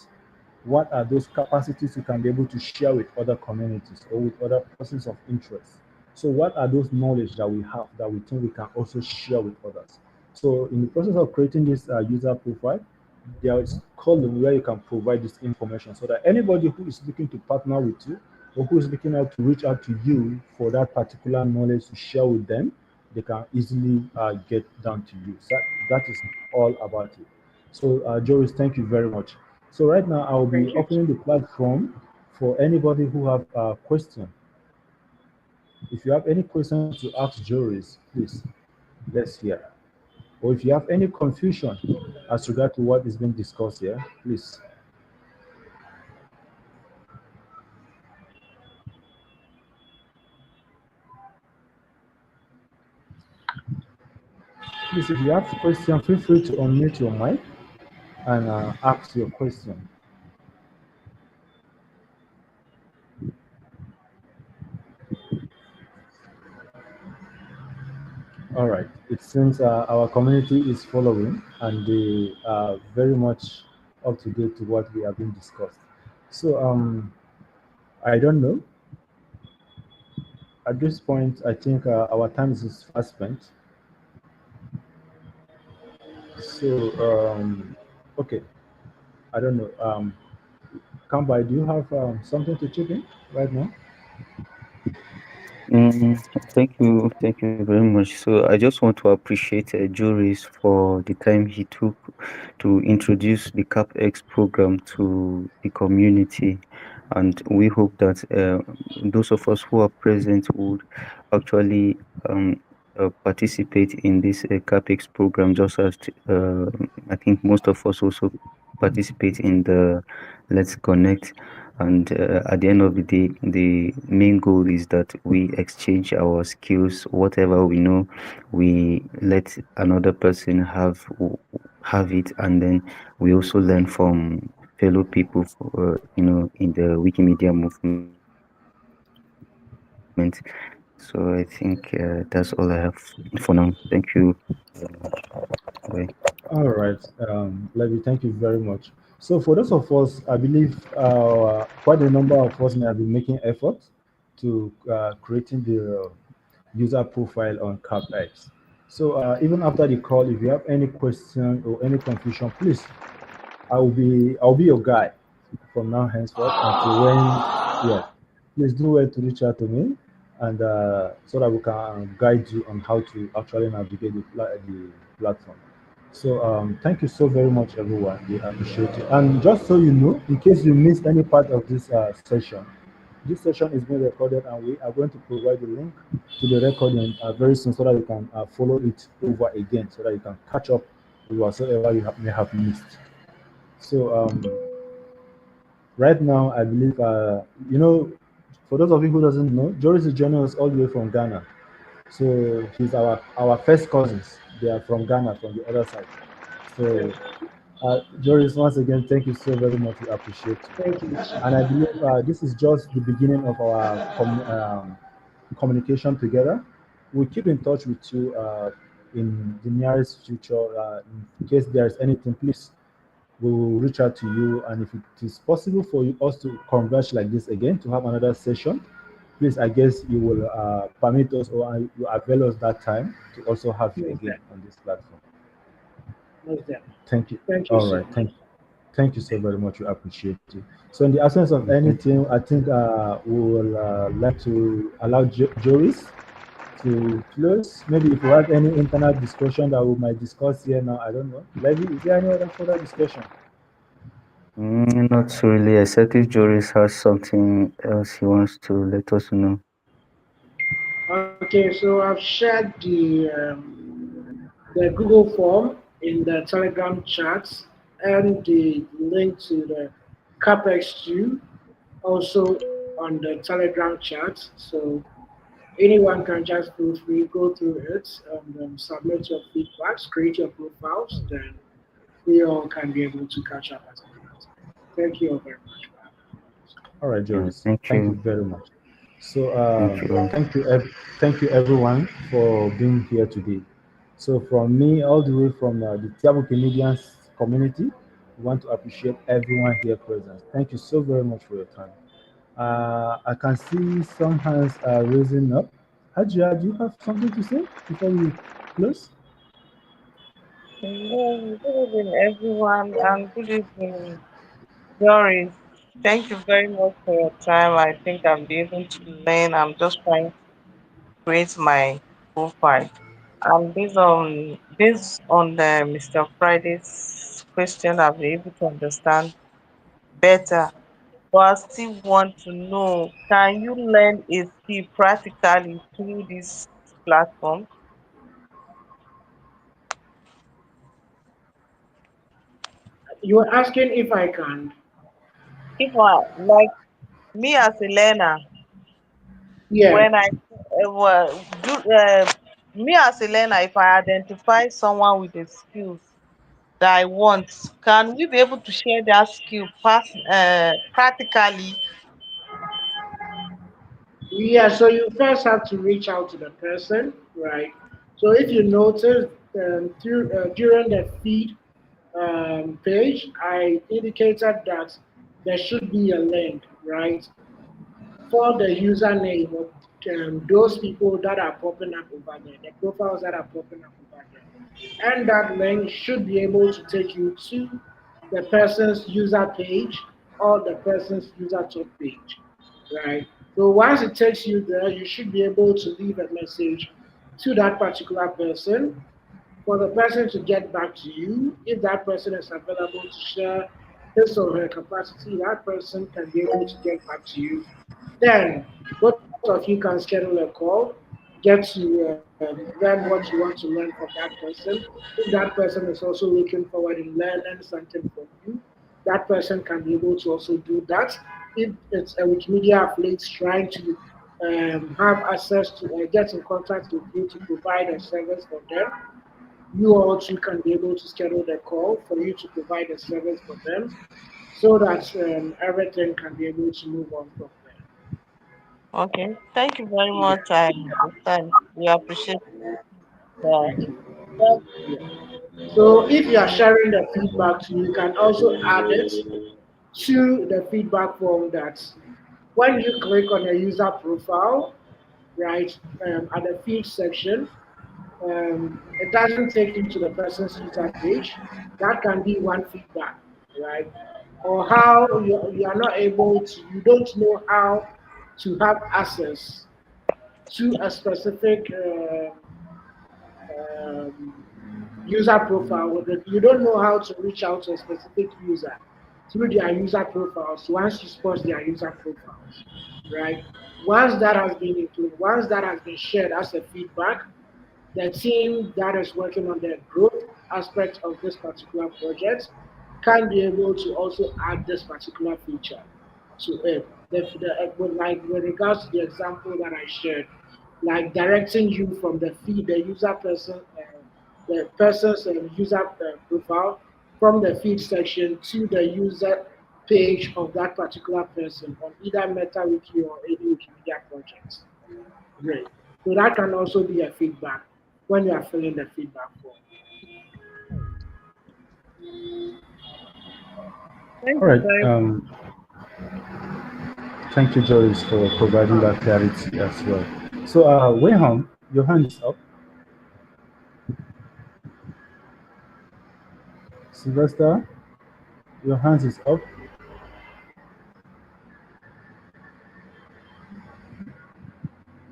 what are those capacities you can be able to share with other communities or with other persons of interest. So what are those knowledge that we have that we think we can also share with others? So in the process of creating this user profile, there is column where you can provide this information so that anybody who is looking to partner with you or who is looking out to reach out to you for that particular knowledge to share with them, they can easily get down to you. So that is all about it. So, Joris, thank you very much. So right now, I'll be
Thank you.
opening the platform for anybody who have a question. If you have any questions to ask Joris, please, let's hear. Or if you have any confusion as regard to what is being discussed here, please. Please, if you have a question, feel free to unmute your mic and ask your question. All right. It seems our community is following and they are very much up to date to what we have been discussed. So I don't know. At this point, I think our time is fast spent. So okay. I don't know. Kambai, do you have something to chip in right now?
Mm, thank you very much. So I just want to appreciate Joris for the time he took to introduce the CapX program to the community, and we hope that those of us who are present would actually participate in this CapX program, just as I think most of us also participate in the Let's Connect. And at the end of the day, the main goal is that we exchange our skills. Whatever we know, we let another person have it, and then we also learn from fellow people, in the Wikimedia movement. So I think that's all I have for now. Thank you very much. Bye.
All right, Levy, thank you very much. So for those of us, I believe quite a number of us may have been making efforts to creating the user profile on CapX. So even after the call, if you have any question or any confusion, please, I'll be your guy from now henceforth until when, yeah, please do well to reach out to me, and so that we can guide you on how to actually navigate the platform. So thank you so very much, everyone. We appreciate it. And just so you know, in case you missed any part of this session, this session is being recorded, and we are going to provide the link to the recording very soon, so that you can follow it over again, so that you can catch up with whatsoever you may have missed. So right now, I believe, for those of you who doesn't know, Joris is joining us all the way from Ghana. So he's our first cousins. They are from Ghana, from the other side.
Yes,
So Joris, once again, thank you so very much. We appreciate you.
thank you.
And I believe this is just the beginning of our communication together. We'll keep in touch with you in the nearest future. In case there's anything, please, we will reach out to you. And if it is possible for us to converge like this again, to have another session, please, I guess you will permit us, or you avail us that time to also have you
Most
again
definitely.
on this platform.
Most definitely.
Thank you.
Thank you
All
so
right.
much.
Thank you so very much. We appreciate you. So, in the absence of
Thank
anything, I think we will like to allow Joris to close. Maybe if we have any internal discussion that we might discuss here now, I don't know. Levy, is there any other further discussion?
Not really, except if Joris has something else he wants to let us know.
Okay, so I've shared the Google form in the Telegram chats and the link to the CapEx 2 also on the Telegram chat. So anyone can just feel free, go through it, and submit your feedbacks, create your profiles, then we all can be able to catch up at a later time. Thank you all very much for having me.
All right,
Yeah,
Joris.
thank
Thank you
you.
very much. So,
Thank you.
thank you everyone for being here today. So, from me, all the way from the Tyap Wikimedians community, we want to appreciate everyone here present. Thank you so very much for your time. I can see some hands are raising up. Hajia, do you have something to say before we close?
Hello, good evening, everyone, and good evening, Joris. Thank you very much for your time. I think I'm able to learn. I'm just trying to create my profile. And based on the Mr. Friday's question, I'll be able to understand better. But I still want to know, can you learn a skill practically through this platform?
You were asking if I can.
If I like me as a learner,
Yeah,
when I do me as a learner, if I identify someone with the skills that I want, can we be able to share that skill practically?
yeah. So you first have to reach out to the person, right? So if you notice during the feed page, I indicated that there should be a link, right, for the username of those people that are popping up over there, the profiles that are popping up over there. And that link should be able to take you to the person's user page or the person's user talk page, right? So once it takes you there, you should be able to leave a message to that particular person for the person to get back to you. If that person is available to share his or her capacity, that person can be able to get back to you. Then both of you can schedule a call, get to learn what you want to learn from that person. If that person is also looking forward in learning something from you, that person can be able to also do that. If it's a Wikimedia affiliate trying to have access to get in contact with you to provide a service for them, you also can be able to schedule the call for you to provide a service for them so that everything can be able to move on from
Okay. Thank you very
there.
much. I understand. We appreciate that.
Thank you. Yeah. So if you are sharing the feedback, you can also add it to the feedback form that when you click on a user profile, right, at the feed section, it doesn't take you to the person's user page. That can be one feedback, right? Or how you are not able to, you don't know how to have access to a specific um, user profile. You don't know how to reach out to a specific user through their user profiles once you spot their user profiles, right? Once that has been included, once that has been shared as a feedback, the team that is working on the growth aspect of this particular project can be able to also add this particular feature to it. With regards to the example that I shared, like directing you from the feed, the person's user profile from the feed section to the user page of that particular person on either MetaWiki or any Wikimedia project. Great. So that can also be a feedback when you are filling the feedback form.
Thank
All
you
right.
very much.
Thank you, Joris, for providing that clarity as well. So, Weham, your hand is up. Sylvester, your hand is up.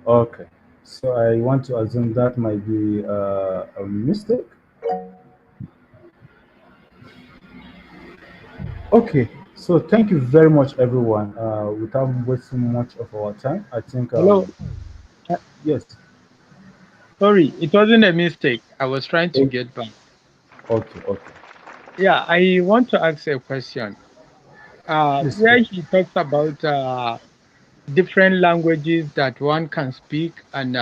Okay. So I want to assume that might be a mistake. Okay. So thank you very much, everyone. Without wasting much of our time, I think
Hello. Uh,
yes.
Sorry, it wasn't a mistake. I was trying to
O-
get back.
Okay. Okay.
Yeah, I want to ask a question.
Please
Where
go.
he talks about different languages that one can speak and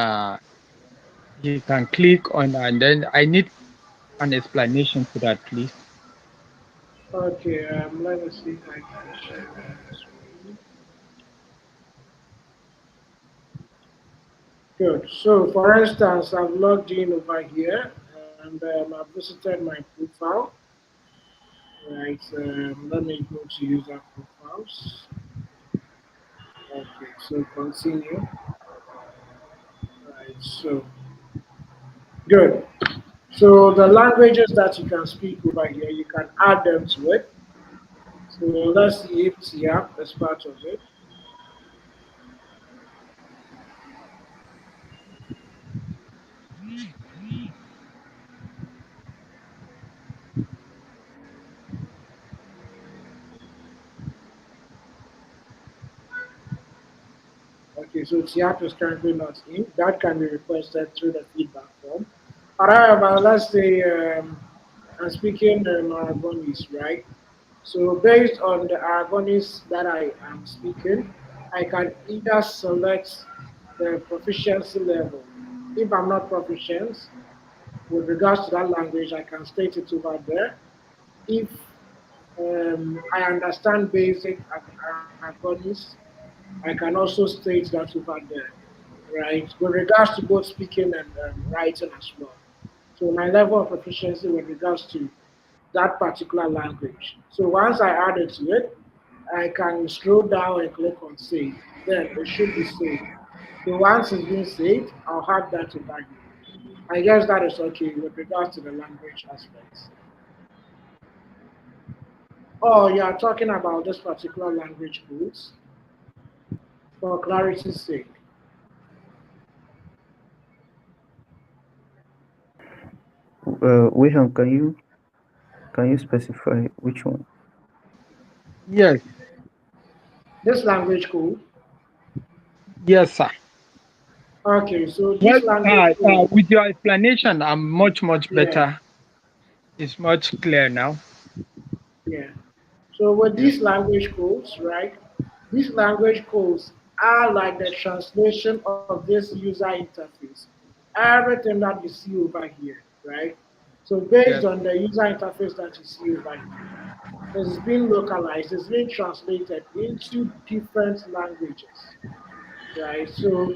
he can click on, and then I need an explanation to that, please.
Okay, let me see if I can share that screen. Good. So, for instance, I've logged in over here and I've visited my profile. Right. Let me go to user profiles. Okay. So continue. Right. So good. So the languages that you can speak over here, you can add them to it. So let's see if Tyap is part of it. Okay, so Tyap is currently not in. That can be requested through the feedback form. However, let's say I'm speaking Aragonese, right? So based on the Aragonese that I am speaking, I can either select the proficiency level. If I'm not proficient with regards to that language, I can state it over there. If I understand basic Aragonese, I can also state that over there, right? With regards to both speaking and writing as well. So my level of proficiency with regards to that particular language. So once I add it to it, I can scroll down and click on save. Then it should be saved. So once it's been saved, I'll have that over here. I guess that is okay with regards to the language aspects. Oh, you are talking about this particular language groups. for clarity's sake?
William, can you specify which one?
Yes,
This language code.
yes, sir.
Okay, so
Well,
this language code.
with your explanation, I'm much
Yeah,
better. It's much clear now.
yeah. So with
Yeah.
these language codes, right? These language codes are like the translation of this user interface. Everything that you see over here, right? So based
Yes.
on the user interface that you see over here, it's been localized, it's been translated into different languages, right? So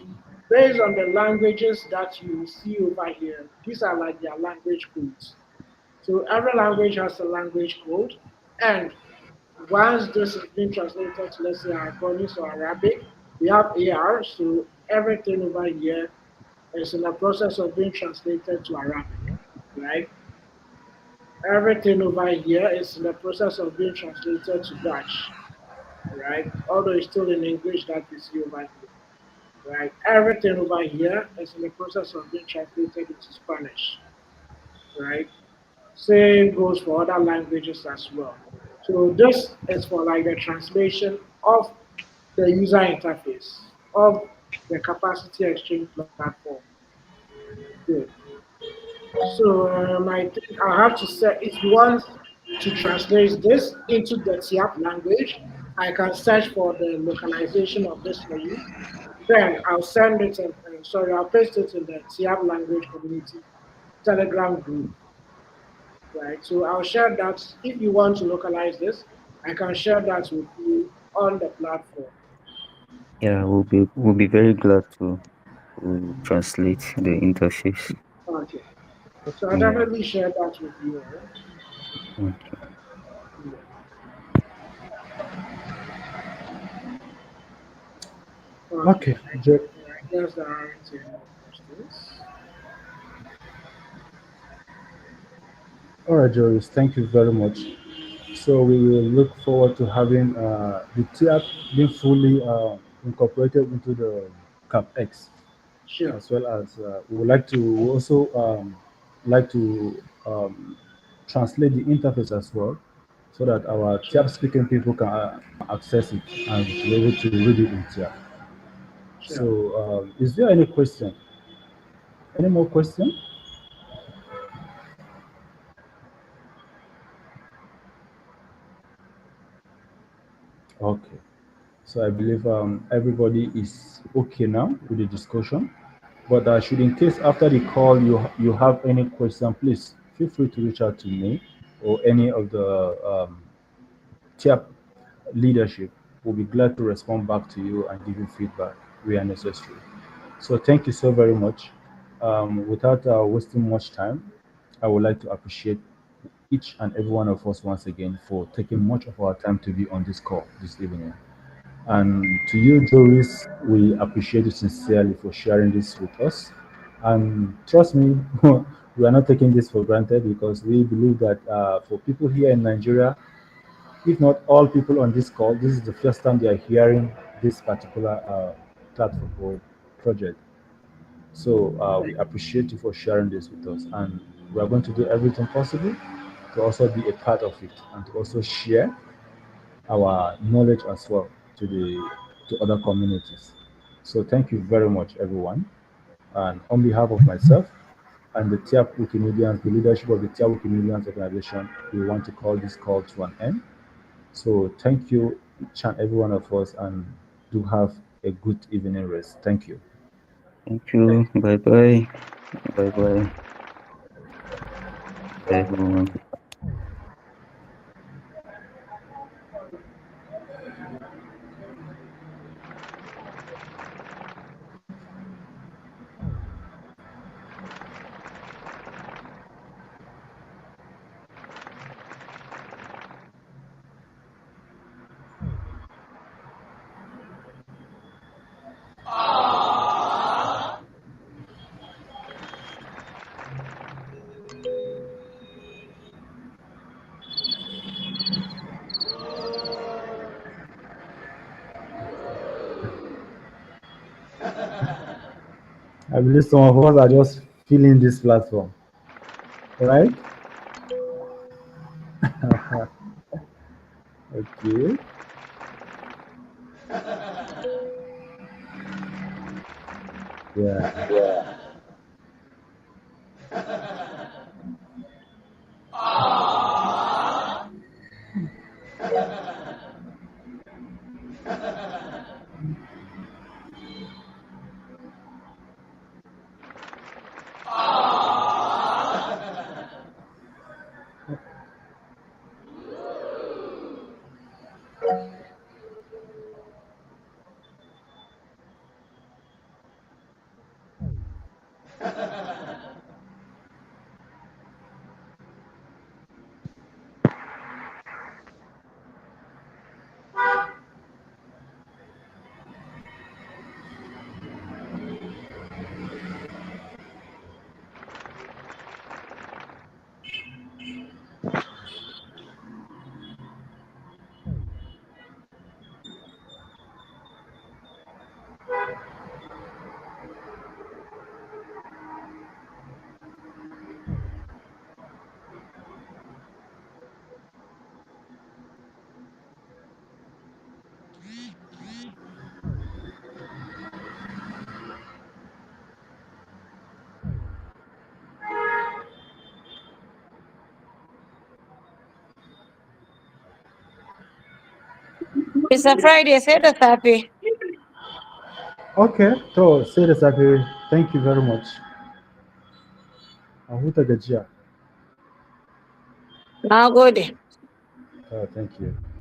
based on the languages that you see over here, these are like their language codes. So every language has a language code, and once this has been translated to, let's say, Aragonese or Arabic, we have AR, so everything over here is in the process of being translated to Arabic, right? Everything over here is in the process of being translated to Dutch, right? Although it's still in English that you see over here, right? Everything over here is in the process of being translated into Spanish, right? Same goes for other languages as well. So this is for like the translation of the user interface of the capacity exchange platform. Good. So I think I have to say, if you want to translate this into the Tyap language, I can search for the localization of this for you. Then I'll send it, sorry, I'll paste it in the Tyap language community Telegram group, right? So I'll share that. If you want to localize this, I can share that with you on the platform.
Yeah, we'll be very glad to translate the interface.
Okay. So I'll
Okay.
Yeah.
definitely share that with you all.
Okay.
Yeah. Okay.
Okay, Jo-
I guess there aren't any more questions.
all right, Joris, thank you very much. So we will look forward to having the TIAP being fully incorporated into the CapX,
Sure.
as well as we would like to we also like to translate the interface as well, so that our
Sure.
TIAP speaking people can access it and be able to read it in TIAP.
Sure.
So, is there any question? Any more question? Okay. So I believe everybody is okay now with the discussion. But should in case after the call you have any question, please feel free to reach out to me or any of the TIAP leadership. We'll be glad to respond back to you and give you feedback where necessary. So thank you so very much. Without wasting much time, I would like to appreciate each and every one of us once again for taking much of our time to be on this call this evening. And to you, Joris, we appreciate you sincerely for sharing this with us. And trust me, we are not taking this for granted because we believe that for people here in Nigeria, if not all people on this call, this is the first time they are hearing this particular platform or project. So we appreciate you for sharing this with us. And we are going to do everything possible to also be a part of it and to also share our knowledge as well to the to other communities. So thank you very much, everyone. And on behalf of myself and the Tyap Wikimedians, the leadership of the Tyap Wikimedians organization, we want to call this call to an end. So thank you, each and every one of us, and do have a good evening rest. Thank you.
Thank
Thank
you.
you.
Bye bye. Bye bye. Bye everyone.
I believe some of us are just feeling this platform, right? Okay. Yeah.
Mr. Friday, say the happy.
Okay. So, sai da safe. Thank you very much. A huta gajiya.
Now go there.
Thank you.